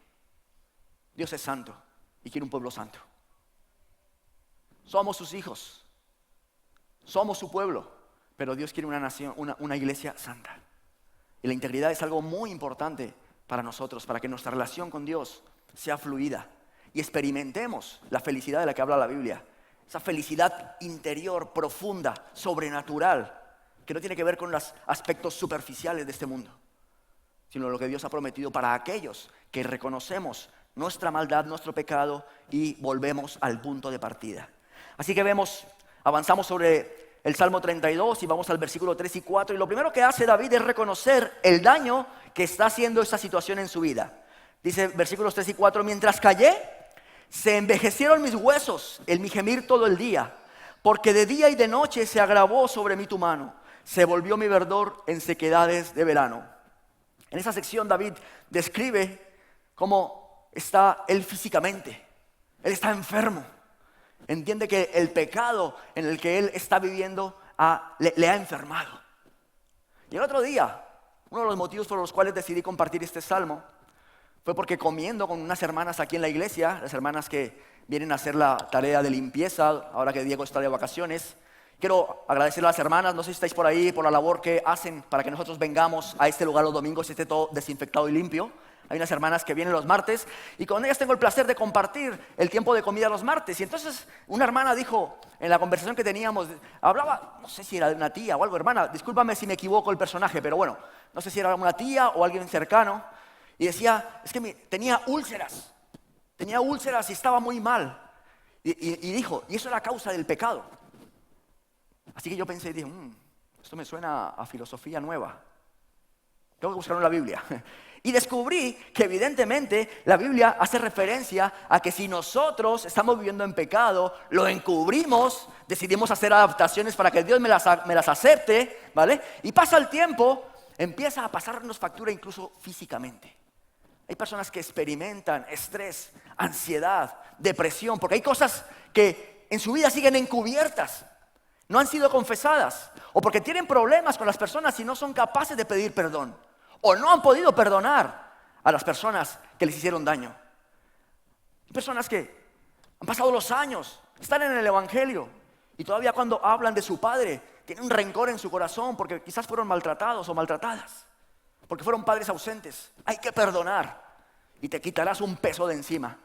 Dios es santo y quiere un pueblo santo. Somos sus hijos, somos su pueblo, pero Dios quiere una nación, una iglesia santa. Y la integridad es algo muy importante para nosotros, para que nuestra relación con Dios sea fluida y experimentemos la felicidad de la que habla la Biblia. Esa felicidad interior, profunda, sobrenatural, que no tiene que ver con los aspectos superficiales de este mundo, sino lo que Dios ha prometido para aquellos que reconocemos nuestra maldad, nuestro pecado y volvemos al punto de partida. Así que avanzamos sobre el Salmo 32 y vamos al versículo 3 y 4. Y lo primero que hace David es reconocer el daño que está haciendo esta situación en su vida. Dice versículos 3 y 4, mientras callé, se envejecieron mis huesos en mi gemir todo el día, porque de día y de noche se agravó sobre mí tu mano, se volvió mi verdor en sequedades de verano. En esa sección David describe cómo está él físicamente. Él está enfermo. Entiende que el pecado en el que él está viviendo le ha enfermado. Y el otro día, uno de los motivos por los cuales decidí compartir este salmo fue porque comiendo con unas hermanas aquí en la iglesia, las hermanas que vienen a hacer la tarea de limpieza, ahora que Diego está de vacaciones, quiero agradecer a las hermanas, no sé si estáis por ahí, por la labor que hacen para que nosotros vengamos a este lugar los domingos y esté todo desinfectado y limpio. Hay unas hermanas que vienen los martes y con ellas tengo el placer de compartir el tiempo de comida los martes. Y entonces una hermana dijo, en la conversación que teníamos, hablaba, no sé si era de una tía o algo, hermana, discúlpame si me equivoco el personaje, pero bueno, no sé si era una tía o alguien cercano. Y decía, es que tenía úlceras y estaba muy mal. Y dijo, y eso era causa del pecado. Así que yo pensé y dije, esto me suena a filosofía nueva. Tengo que buscarlo en la Biblia. Y descubrí que evidentemente la Biblia hace referencia a que si nosotros estamos viviendo en pecado, lo encubrimos, decidimos hacer adaptaciones para que Dios me las acepte, ¿vale? Y pasa el tiempo, empieza a pasarnos factura incluso físicamente. Hay personas que experimentan estrés, ansiedad, depresión, porque hay cosas que en su vida siguen encubiertas, no han sido confesadas, o porque tienen problemas con las personas y no son capaces de pedir perdón, o no han podido perdonar a las personas que les hicieron daño. Hay personas que han pasado los años, están en el Evangelio, y todavía cuando hablan de su padre, tienen un rencor en su corazón porque quizás fueron maltratados o maltratadas, porque fueron padres ausentes. Hay que perdonar y te quitarás un peso de encima.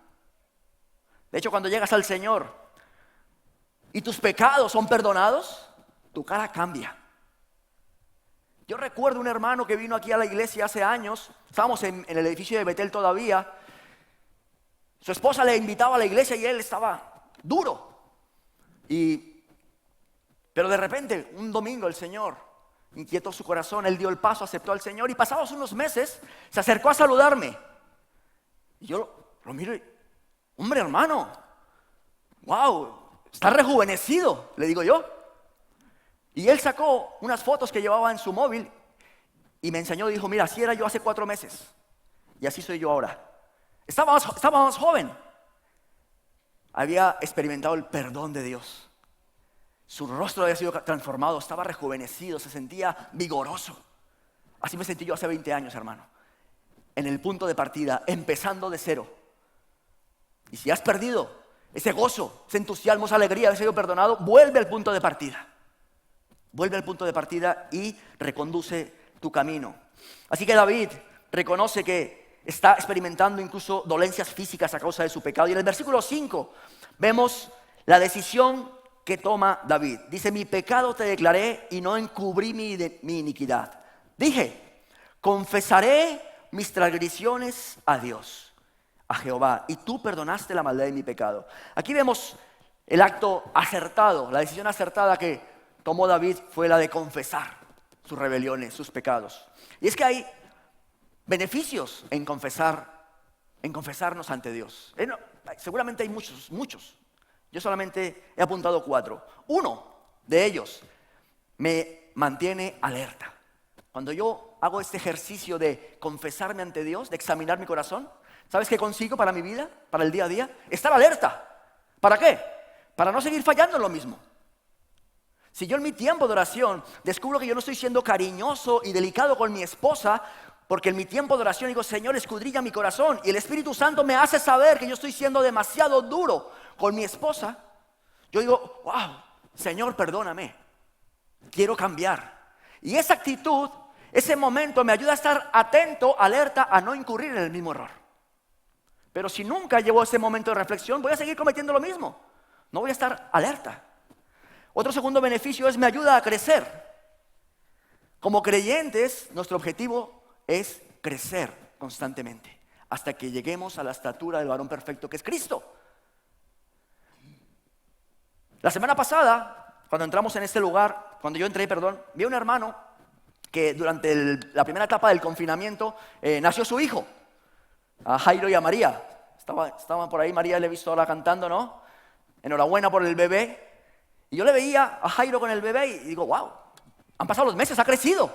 De hecho, cuando llegas al Señor y tus pecados son perdonados, tu cara cambia. Yo recuerdo un hermano que vino aquí a la iglesia hace años, estábamos en el edificio de Betel todavía. Su esposa le invitaba a la iglesia y él estaba duro. Pero de repente, un domingo el Señor inquietó su corazón, él dio el paso, aceptó al Señor y pasados unos meses se acercó a saludarme. Y yo lo miro y, hombre hermano, wow, está rejuvenecido, le digo yo. Y él sacó unas fotos que llevaba en su móvil y me enseñó y dijo, mira, así era yo hace 4 meses y así soy yo ahora. Estaba más joven, había experimentado el perdón de Dios. Su rostro había sido transformado, estaba rejuvenecido, se sentía vigoroso. Así me sentí yo hace 20 años, hermano. En el punto de partida, empezando de cero. Y si has perdido ese gozo, ese entusiasmo, esa alegría de haber sido perdonado, vuelve al punto de partida. Vuelve al punto de partida y reconduce tu camino. Así que David reconoce que está experimentando incluso dolencias físicas a causa de su pecado. Y en el versículo 5 vemos la decisión que toma David. Dice, mi pecado te declaré y no encubrí mi iniquidad. Dije, confesaré mis transgresiones a Dios, a Jehová, y tú perdonaste la maldad de mi pecado. Aquí vemos el acto acertado, la decisión acertada que tomó David fue la de confesar sus rebeliones, sus pecados. Y es que hay beneficios en confesarnos ante Dios. Seguramente hay muchos. Yo solamente he apuntado 4. Uno de ellos me mantiene alerta. Cuando yo hago este ejercicio de confesarme ante Dios, de examinar mi corazón, ¿sabes qué consigo para mi vida, para el día a día? Estar alerta. ¿Para qué? Para no seguir fallando en lo mismo. Si yo en mi tiempo de oración descubro que yo no estoy siendo cariñoso y delicado con mi esposa, porque en mi tiempo de oración digo, Señor, escudriña mi corazón, y el Espíritu Santo me hace saber que yo estoy siendo demasiado duro con mi esposa, yo digo, wow, Señor, perdóname, quiero cambiar. Y esa actitud, ese momento me ayuda a estar atento, alerta, a no incurrir en el mismo error. Pero si nunca llevo ese momento de reflexión, voy a seguir cometiendo lo mismo. No voy a estar alerta. Otro segundo beneficio es me ayuda a crecer. Como creyentes, nuestro objetivo es crecer constantemente hasta que lleguemos a la estatura del varón perfecto que es Cristo. La semana pasada, cuando entramos en este lugar, cuando yo entré, vi a un hermano que durante la primera etapa del confinamiento nació su hijo, a Jairo y a María. Estaban por ahí, María le he visto ahora cantando, ¿no? Enhorabuena por el bebé. Y yo le veía a Jairo con el bebé y digo, wow, han pasado los meses, ha crecido,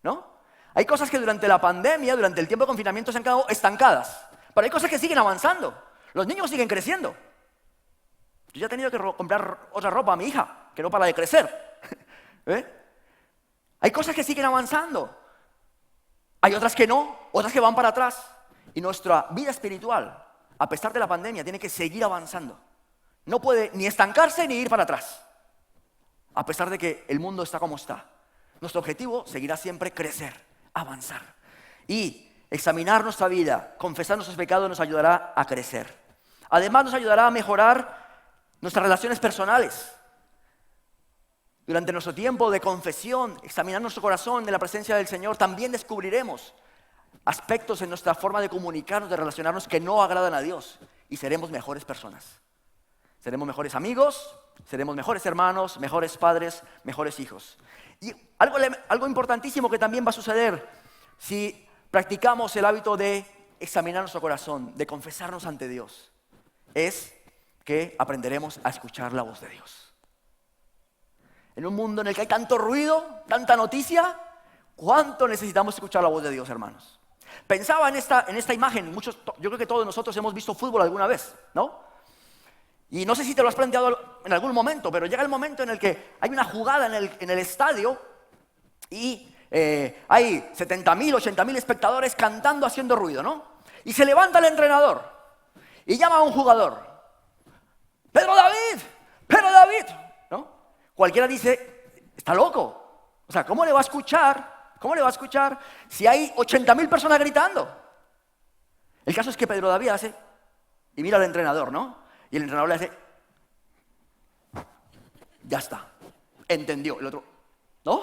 ¿no? Hay cosas que durante la pandemia, durante el tiempo de confinamiento se han quedado estancadas, pero hay cosas que siguen avanzando. Los niños siguen creciendo. Yo ya he tenido que comprar otra ropa a mi hija, que no para de crecer. Hay cosas que siguen avanzando. Hay otras que no, otras que van para atrás. Y nuestra vida espiritual, a pesar de la pandemia, tiene que seguir avanzando. No puede ni estancarse ni ir para atrás, a pesar de que el mundo está como está. Nuestro objetivo seguirá siempre crecer, avanzar. Y examinar nuestra vida, confesar nuestros pecados nos ayudará a crecer. Además nos ayudará a mejorar nuestras relaciones personales. Durante nuestro tiempo de confesión, examinar nuestro corazón en la presencia del Señor, también descubriremos aspectos en nuestra forma de comunicarnos, de relacionarnos que no agradan a Dios, y seremos mejores personas. Seremos mejores amigos, seremos mejores hermanos, mejores padres, mejores hijos. Y algo importantísimo que también va a suceder si practicamos el hábito de examinar nuestro corazón, de confesarnos ante Dios, es que aprenderemos a escuchar la voz de Dios. En un mundo en el que hay tanto ruido, tanta noticia, ¿cuánto necesitamos escuchar la voz de Dios, hermanos? Pensaba en esta imagen, yo creo que todos nosotros hemos visto fútbol alguna vez, ¿no? Y no sé si te lo has planteado en algún momento, pero llega el momento en el que hay una jugada en el estadio y hay 70.000, 80.000 espectadores cantando, haciendo ruido, ¿no? Y se levanta el entrenador y llama a un jugador. ¡Pedro David! ¿No? Cualquiera dice, está loco. O sea, ¿cómo le va a escuchar? ¿Cómo le va a escuchar si hay 80.000 personas gritando? El caso es que Pedro David hace y mira al entrenador, ¿no? Y el entrenador le hace, ya está, entendió. El otro, ¿no?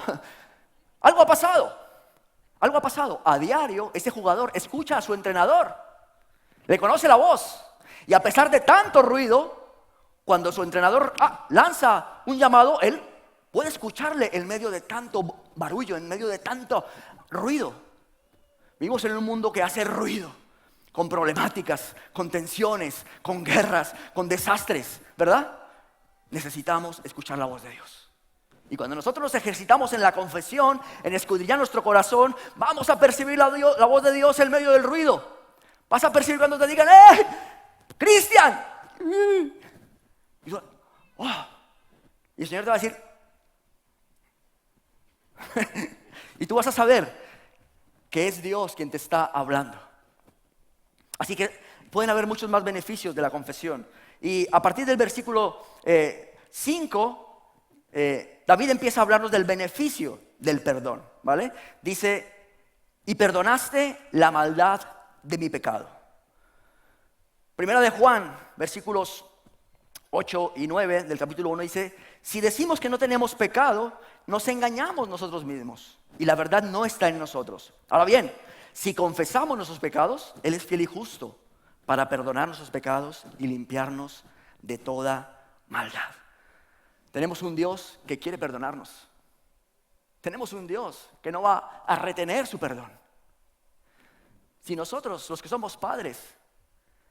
Algo ha pasado. A diario, ese jugador escucha a su entrenador, le conoce la voz. Y a pesar de tanto ruido, cuando su entrenador lanza un llamado, él puede escucharle en medio de tanto barullo, en medio de tanto ruido. Vivimos en un mundo que hace ruido, con problemáticas, con tensiones, con guerras, con desastres, ¿verdad? Necesitamos escuchar la voz de Dios. Y cuando nosotros nos ejercitamos en la confesión, en escudriñar nuestro corazón, vamos a percibir la voz de Dios en medio del ruido. Vas a percibir cuando te digan, Cristian. Y el Señor te va a decir, y tú vas a saber que es Dios quien te está hablando. Así que pueden haber muchos más beneficios de la confesión. Y a partir del versículo 5, David empieza a hablarnos del beneficio del perdón, ¿vale? Dice, y perdonaste la maldad de mi pecado. Primera de Juan, versículos 8 y 9 del capítulo 1 dice, si decimos que no tenemos pecado, nos engañamos nosotros mismos y la verdad no está en nosotros. Ahora bien, si confesamos nuestros pecados, Él es fiel y justo para perdonar nuestros pecados y limpiarnos de toda maldad. Tenemos un Dios que quiere perdonarnos. Tenemos un Dios que no va a retener su perdón. Si nosotros, los que somos padres,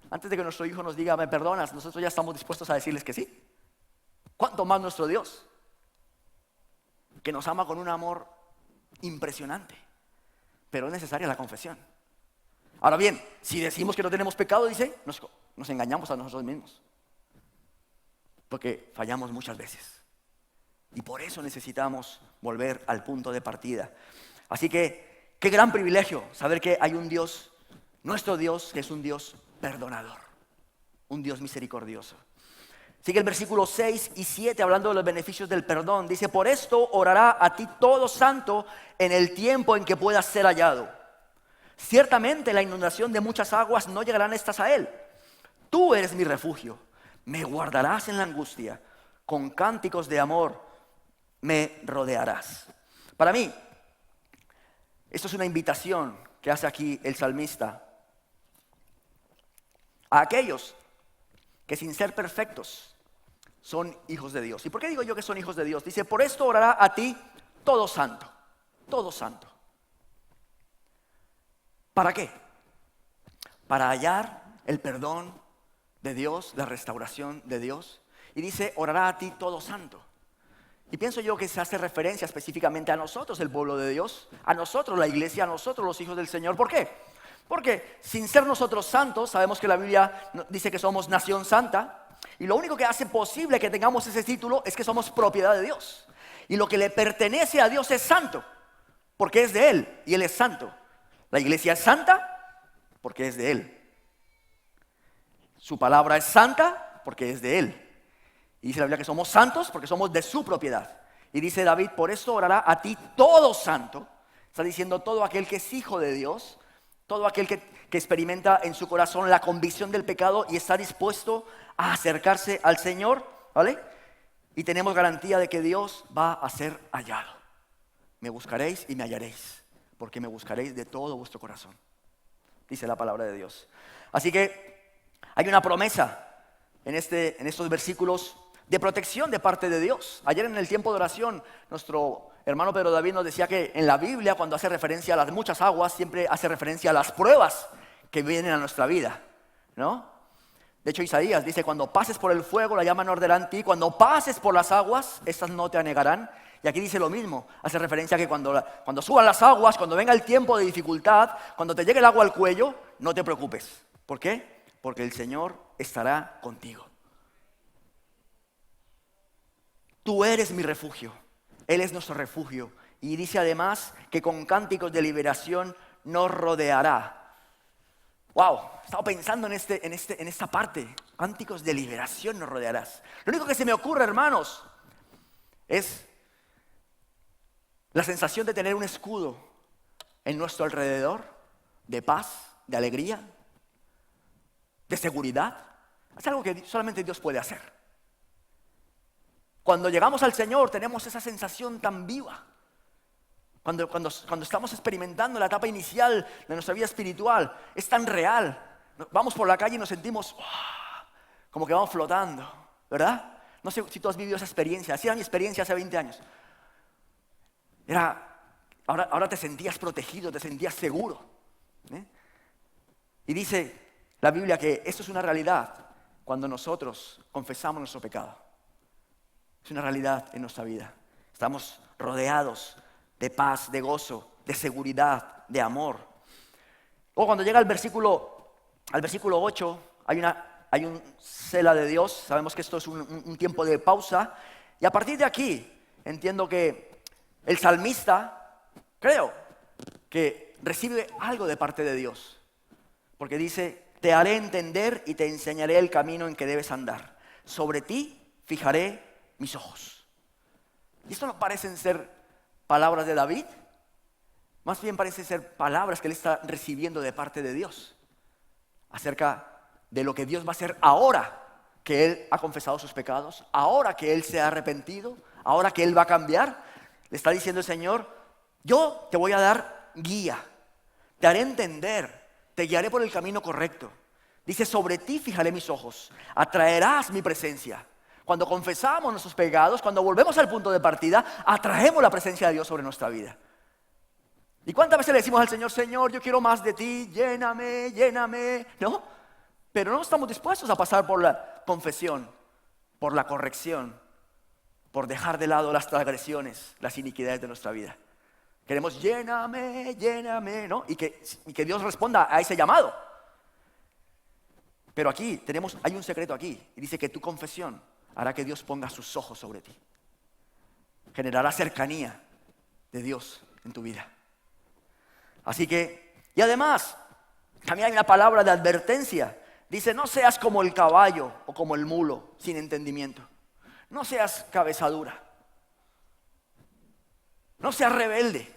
antes de que nuestro hijo nos diga, me perdonas, nosotros ya estamos dispuestos a decirles que sí. ¿Cuánto más nuestro Dios? Que nos ama con un amor impresionante. Pero es necesaria la confesión. Ahora bien, si decimos que no tenemos pecado, dice, nos engañamos a nosotros mismos. Porque fallamos muchas veces. Y por eso necesitamos volver al punto de partida. Así que, qué gran privilegio saber que hay un Dios, nuestro Dios, que es un Dios perdonador. Un Dios misericordioso. Sigue el versículo 6 y 7 hablando de los beneficios del perdón. Dice, por esto orará a ti todo santo en el tiempo en que puedas ser hallado. Ciertamente la inundación de muchas aguas no llegarán estas a él. Tú eres mi refugio. Me guardarás en la angustia. Con cánticos de amor me rodearás. Para mí, esto es una invitación que hace aquí el salmista a aquellos que sin ser perfectos son hijos de Dios. ¿Y por qué digo yo que son hijos de Dios? Dice, por esto orará a ti todo santo. Todo santo. ¿Para qué? Para hallar el perdón de Dios, la restauración de Dios. Y dice, orará a ti todo santo. Y pienso yo que se hace referencia específicamente a nosotros, el pueblo de Dios, a nosotros, la iglesia, a nosotros, los hijos del Señor. ¿Por qué? Porque sin ser nosotros santos, sabemos que la Biblia dice que somos nación santa, y lo único que hace posible que tengamos ese título es que somos propiedad de Dios. Y lo que le pertenece a Dios es santo, porque es de Él, y Él es santo. La iglesia es santa, porque es de Él. Su palabra es santa, porque es de Él. Y dice la Biblia que somos santos, porque somos de su propiedad. Y dice David, por esto orará a ti todo santo. Está diciendo todo aquel que es hijo de Dios, todo aquel que experimenta en su corazón la convicción del pecado y está dispuesto a acercarse al Señor, ¿vale? Y tenemos garantía de que Dios va a ser hallado. Me buscaréis y me hallaréis, porque me buscaréis de todo vuestro corazón, dice la palabra de Dios. Así que hay una promesa en estos versículos de protección de parte de Dios. Ayer en el tiempo de oración, nuestro hermano Pedro David nos decía que en la Biblia, cuando hace referencia a las muchas aguas, siempre hace referencia a las pruebas que vienen a nuestra vida, ¿no? De hecho, Isaías dice, cuando pases por el fuego, la llama no arderá en ti. Cuando pases por las aguas, estas no te anegarán. Y aquí dice lo mismo, hace referencia a que cuando suban las aguas, cuando venga el tiempo de dificultad, cuando te llegue el agua al cuello, no te preocupes. ¿Por qué? Porque el Señor estará contigo. Tú eres mi refugio, Él es nuestro refugio. Y dice además que con cánticos de liberación nos rodeará. Wow, he estado pensando en esta parte. Cánticos de liberación nos rodearás. Lo único que se me ocurre, hermanos, es la sensación de tener un escudo en nuestro alrededor, de paz, de alegría, de seguridad. Es algo que solamente Dios puede hacer. Cuando llegamos al Señor tenemos esa sensación tan viva. Cuando estamos experimentando la etapa inicial de nuestra vida espiritual, es tan real. Vamos por la calle y nos sentimos como que vamos flotando, ¿verdad? No sé si tú has vivido esa experiencia. Así era mi experiencia hace 20 años. Ahora te sentías protegido, te sentías seguro. Y dice la Biblia que esto es una realidad cuando nosotros confesamos nuestro pecado. Es una realidad en nuestra vida. Estamos rodeados de paz, de gozo, de seguridad, de amor. Luego cuando llega al versículo 8, hay un cela de Dios. Sabemos que esto es un tiempo de pausa. Y a partir de aquí, entiendo que el salmista, creo, que recibe algo de parte de Dios. Porque dice, te haré entender y te enseñaré el camino en que debes andar. Sobre ti fijaré mis ojos. ¿Y esto no parecen ser palabras de David? Más bien parecen ser palabras que él está recibiendo de parte de Dios. Acerca de lo que Dios va a hacer ahora que él ha confesado sus pecados, ahora que él se ha arrepentido, ahora que él va a cambiar. Le está diciendo el Señor, yo te voy a dar guía, te haré entender, te guiaré por el camino correcto. Dice, sobre ti fijaré mis ojos, atraerás mi presencia. Cuando confesamos nuestros pecados, cuando volvemos al punto de partida, atraemos la presencia de Dios sobre nuestra vida. ¿Y cuántas veces le decimos al Señor, Señor, yo quiero más de ti, lléname, lléname? ¿No? Pero no estamos dispuestos a pasar por la confesión, por la corrección, por dejar de lado las transgresiones, las iniquidades de nuestra vida. Queremos lléname, lléname, ¿no? Y que Dios responda a ese llamado. Pero aquí hay un secreto aquí. Y dice que tu confesión hará que Dios ponga sus ojos sobre ti. Generará cercanía de Dios en tu vida. Así que, y además, también hay una palabra de advertencia. Dice, no seas como el caballo o como el mulo, sin entendimiento. No seas cabeza dura. No seas rebelde.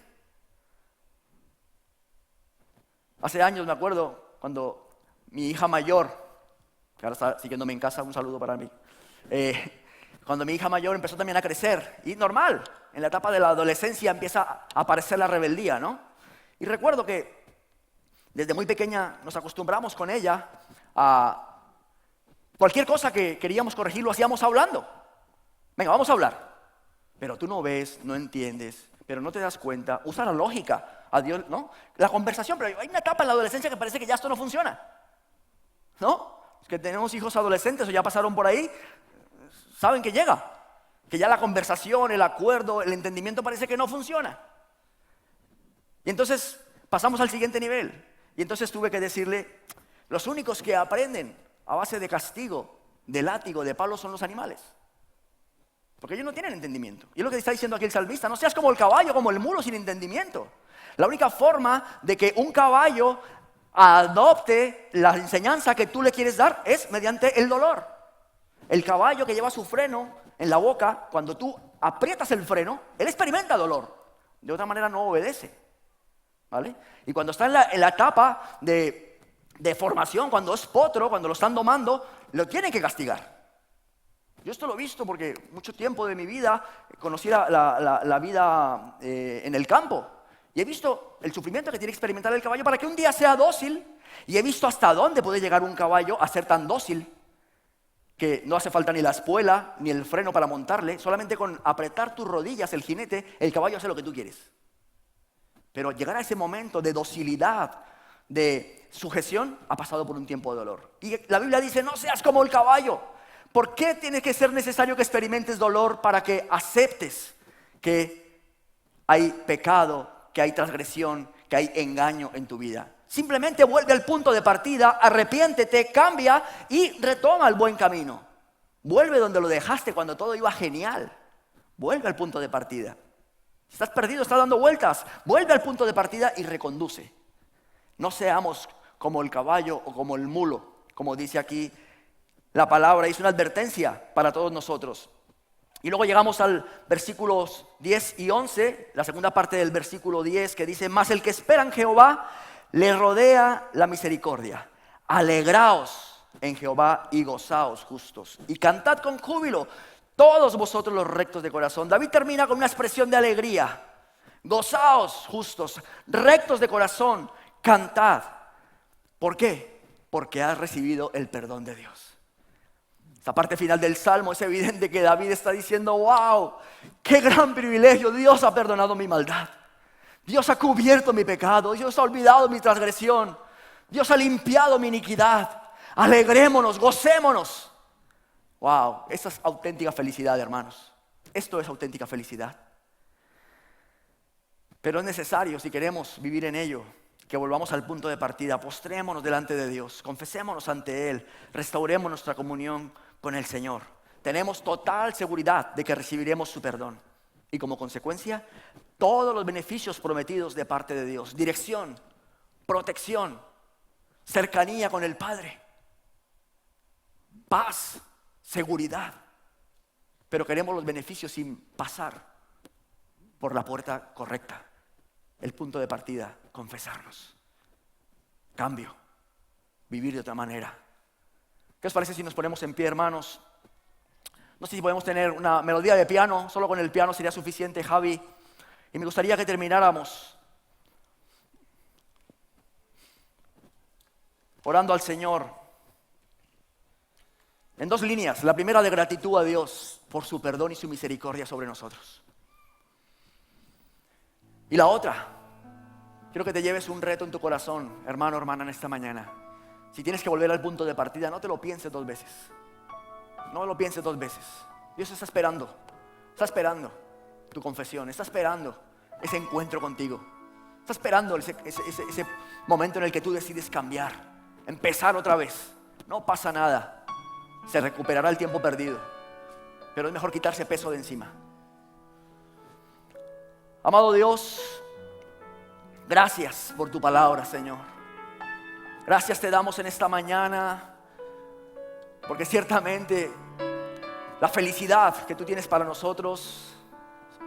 Hace años me acuerdo cuando mi hija mayor, que ahora está siguiéndome en casa, un saludo para mí. Cuando mi hija mayor empezó también a crecer, y normal, en la etapa de la adolescencia empieza a aparecer la rebeldía, ¿no? Y recuerdo que desde muy pequeña nos acostumbramos con ella a cualquier cosa que queríamos corregir lo hacíamos hablando. Venga, vamos a hablar. Pero tú no ves, no entiendes, pero no te das cuenta. Usa la lógica a Dios, ¿no? La conversación, pero hay una etapa en la adolescencia que parece que ya esto no funciona, ¿no? Es que tenemos hijos adolescentes o ya pasaron por ahí, saben que llega, que ya la conversación, el acuerdo, el entendimiento parece que no funciona. Y entonces pasamos al siguiente nivel. Y entonces tuve que decirle, los únicos que aprenden a base de castigo, de látigo, de palo son los animales. Porque ellos no tienen entendimiento. Y es lo que está diciendo aquí el salmista, no seas como el caballo, como el mulo sin entendimiento. La única forma de que un caballo adopte la enseñanza que tú le quieres dar es mediante el dolor. El caballo que lleva su freno en la boca, cuando tú aprietas el freno, él experimenta dolor. De otra manera no obedece. ¿Vale? Y cuando está en la etapa de formación, cuando es potro, cuando lo están domando, lo tienen que castigar. Yo esto lo he visto porque mucho tiempo de mi vida conocí la vida en el campo. Y he visto el sufrimiento que tiene que experimentar el caballo para que un día sea dócil. Y he visto hasta dónde puede llegar un caballo a ser tan dócil. que no hace falta ni la espuela ni el freno para montarle, solamente con apretar tus rodillas el jinete, el caballo hace lo que tú quieres. Pero llegar a ese momento de docilidad, de sujeción, ha pasado por un tiempo de dolor. Y la Biblia dice, no seas como el caballo. ¿Por qué tiene que ser necesario que experimentes dolor para que aceptes que hay pecado, que hay transgresión, que hay engaño en tu vida? Simplemente vuelve al punto de partida, arrepiéntete, cambia y retoma el buen camino. Vuelve donde lo dejaste cuando todo iba genial. Vuelve al punto de partida. Si estás perdido, estás dando vueltas, vuelve al punto de partida y reconduce. No seamos como el caballo o como el mulo, como dice aquí la palabra. Es una advertencia para todos nosotros. Y luego llegamos al versículos 10 y 11, la segunda parte del versículo 10, que dice: mas el que espera en Jehová, le rodea la misericordia. Alegraos en Jehová y gozaos justos. Y cantad con júbilo todos vosotros los rectos de corazón. David termina con una expresión de alegría. Gozaos justos, rectos de corazón, cantad. ¿Por qué? Porque has recibido el perdón de Dios. Esta parte final del Salmo es evidente que David está diciendo: wow, qué gran privilegio, Dios ha perdonado mi maldad. Dios ha cubierto mi pecado, Dios ha olvidado mi transgresión, Dios ha limpiado mi iniquidad. Alegrémonos, gocémonos. Wow, esa es auténtica felicidad, hermanos. Esto es auténtica felicidad. Pero es necesario, si queremos vivir en ello, que volvamos al punto de partida. Postrémonos delante de Dios, confesémonos ante Él, restauremos nuestra comunión con el Señor. Tenemos total seguridad de que recibiremos su perdón. Y como consecuencia, todos los beneficios prometidos de parte de Dios: dirección, protección, cercanía con el Padre, paz, seguridad. Pero queremos los beneficios sin pasar por la puerta correcta. El punto de partida: confesarnos. Cambio, vivir de otra manera. ¿Qué os parece si nos ponemos en pie, hermanos? No sé si podemos tener una melodía de piano. Solo con el piano sería suficiente, Javi. Y me gustaría que termináramos orando al Señor en dos líneas. La primera, de gratitud a Dios por su perdón y su misericordia sobre nosotros. Y la otra, quiero que te lleves un reto en tu corazón, hermano, hermana, en esta mañana. Si tienes que volver al punto de partida, no te lo pienses dos veces. No lo pienses dos veces. Dios está esperando tu confesión, está esperando ese encuentro contigo. Está esperando ese momento en el que tú decides cambiar, empezar otra vez. No pasa nada, se recuperará el tiempo perdido, pero es mejor quitarse peso de encima. Amado Dios, gracias por tu palabra, Señor. Gracias te damos en esta mañana, porque ciertamente la felicidad que tú tienes para nosotros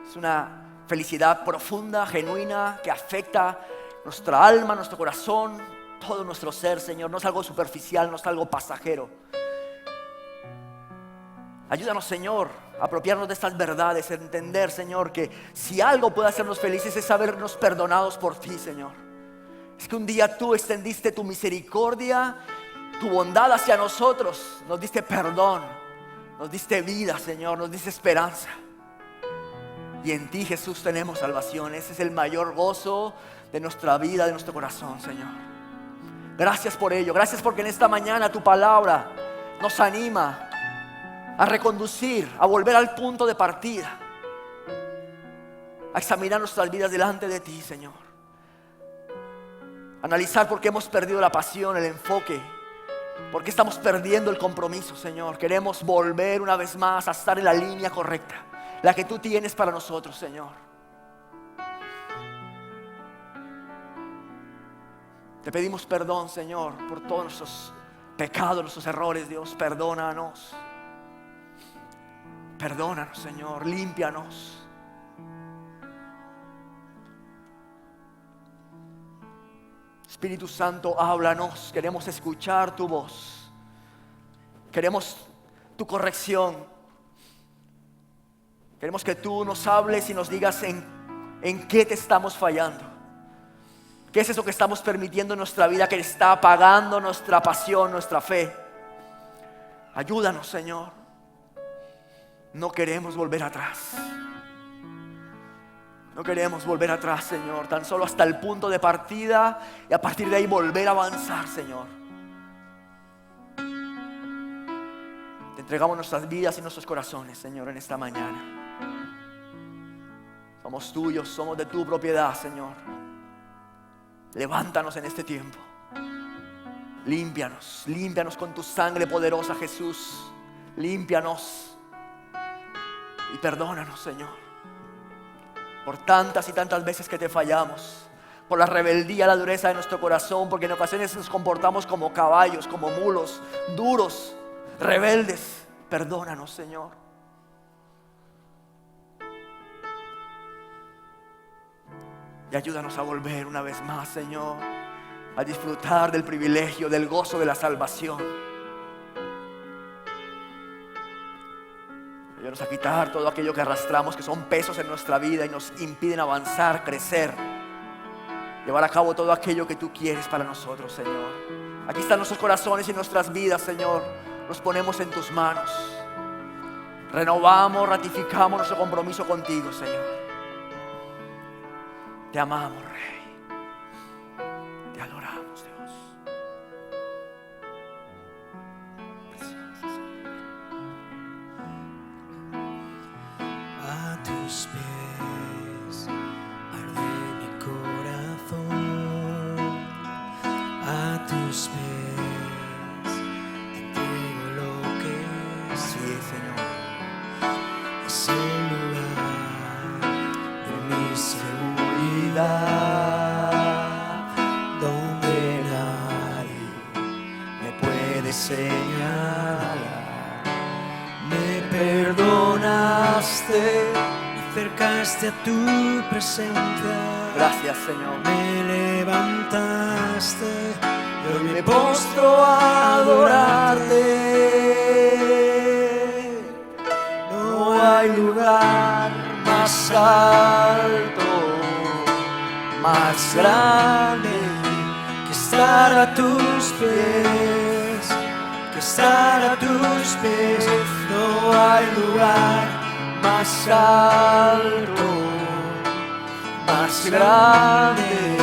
es una felicidad profunda, genuina, que afecta nuestra alma, nuestro corazón, todo nuestro ser, Señor. No es algo superficial, no es algo pasajero. Ayúdanos, Señor, a apropiarnos de estas verdades, a entender, Señor, que si algo puede hacernos felices es sabernos perdonados por ti, Señor. Es que un día tú extendiste tu misericordia, tu bondad hacia nosotros, nos diste perdón, nos diste vida, Señor, nos diste esperanza. Y en ti, Jesús, tenemos salvación. Ese es el mayor gozo de nuestra vida, de nuestro corazón, Señor. Gracias por ello. Gracias porque en esta mañana tu palabra nos anima a reconducir, a volver al punto de partida, a examinar nuestras vidas delante de ti, Señor. Analizar por qué hemos perdido la pasión, el enfoque, por qué estamos perdiendo el compromiso, Señor. Queremos volver una vez más a estar en la línea correcta, la que tú tienes para nosotros, Señor. Te pedimos perdón, Señor, por todos nuestros pecados, nuestros errores, Dios. Perdónanos. Perdónanos, Señor, límpianos. Espíritu Santo, háblanos. Queremos escuchar tu voz. Queremos tu corrección. Queremos que tú nos hables y nos digas en qué te estamos fallando. ¿Qué es eso que estamos permitiendo en nuestra vida que está apagando nuestra pasión, nuestra fe? Ayúdanos, Señor. No queremos volver atrás. No queremos volver atrás, Señor. Tan solo hasta el punto de partida y a partir de ahí volver a avanzar, Señor. Te entregamos nuestras vidas y nuestros corazones, Señor, en esta mañana. Somos tuyos, somos de tu propiedad, Señor. Levántanos en este tiempo. Límpianos, límpianos con tu sangre poderosa, Jesús. Límpianos y perdónanos, Señor, por tantas y tantas veces que te fallamos, por la rebeldía, la dureza de nuestro corazón, porque en ocasiones nos comportamos como caballos, como mulos, duros, rebeldes. Perdónanos, Señor. Y ayúdanos a volver una vez más, Señor, a disfrutar del privilegio, del gozo de la salvación. Ayúdanos a quitar todo aquello que arrastramos, que son pesos en nuestra vida y nos impiden avanzar, crecer, llevar a cabo todo aquello que tú quieres para nosotros, Señor. Aquí están nuestros corazones y nuestras vidas, Señor. Los ponemos en tus manos. Renovamos, ratificamos nuestro compromiso contigo, Señor. Te amamos, Rey. Te adoramos, Dios. Precioso, Señor. A tus pies arde mi corazón. A tus pies te entrego lo que Así es, Señor. es el lugar de mi donde nadie me puede señalar. Me perdonaste, me acercaste a tu presencia. Gracias, Señor. Me levantaste, hoy me postro a adorarte. No hay lugar más alto, más grande que estar a tus pies, que estar a tus pies. No hay lugar más alto, más grande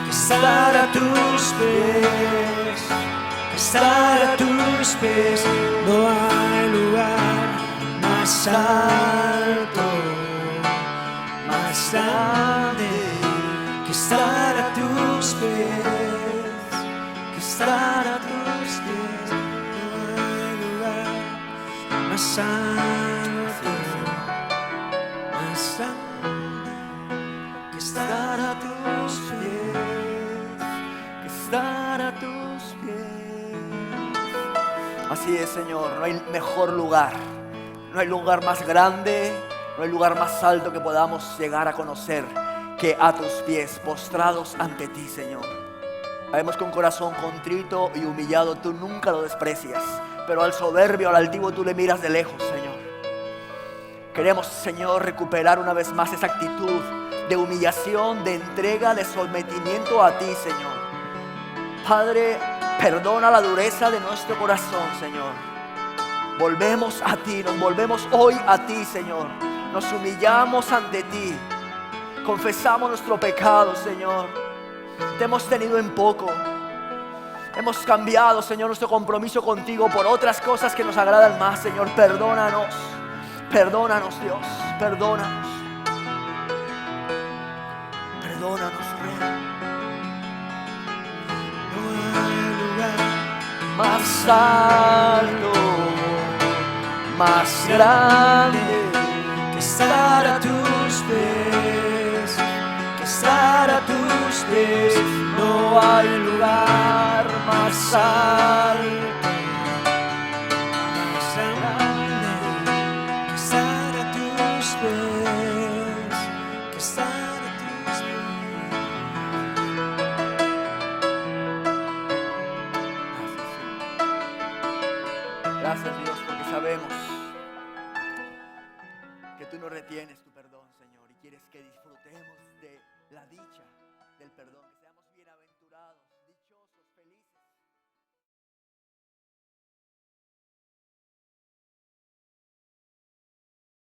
que estar a tus pies, que estar a tus pies. No hay lugar más alto, más grande que estar a tus pies, que estar a tus pies. No hay lugar más alto, más grande que estar a tus pies, que estar a tus pies. Así es, Señor. No hay mejor lugar. No hay lugar más grande, no hay lugar más alto que podamos llegar a conocer que a tus pies, postrados ante ti, Señor. Sabemos que un corazón contrito y humillado tú nunca lo desprecias, pero al soberbio, al altivo tú le miras de lejos, Señor. Queremos, Señor, recuperar una vez más esa actitud de humillación, de entrega, de sometimiento a ti, Señor. Padre, perdona la dureza de nuestro corazón, Señor. Volvemos a ti, nos volvemos hoy a ti, Señor. Nos humillamos ante ti. Confesamos nuestro pecado, Señor. Te hemos tenido en poco. Hemos cambiado, Señor, nuestro compromiso contigo por otras cosas que nos agradan más, Señor. Perdónanos. Perdónanos, Dios. Perdónanos. Perdónanos, Rey. No hay lugar Más alto, más grande que estar a tus pies, que estar a tus pies. No hay lugar más alto, más grande que estar a tus pies, que estar a tus pies. Gracias, Dios, porque sabemos que tú no retienes tu perdón, Señor, y quieres que disfrutemos de la dicha del perdón.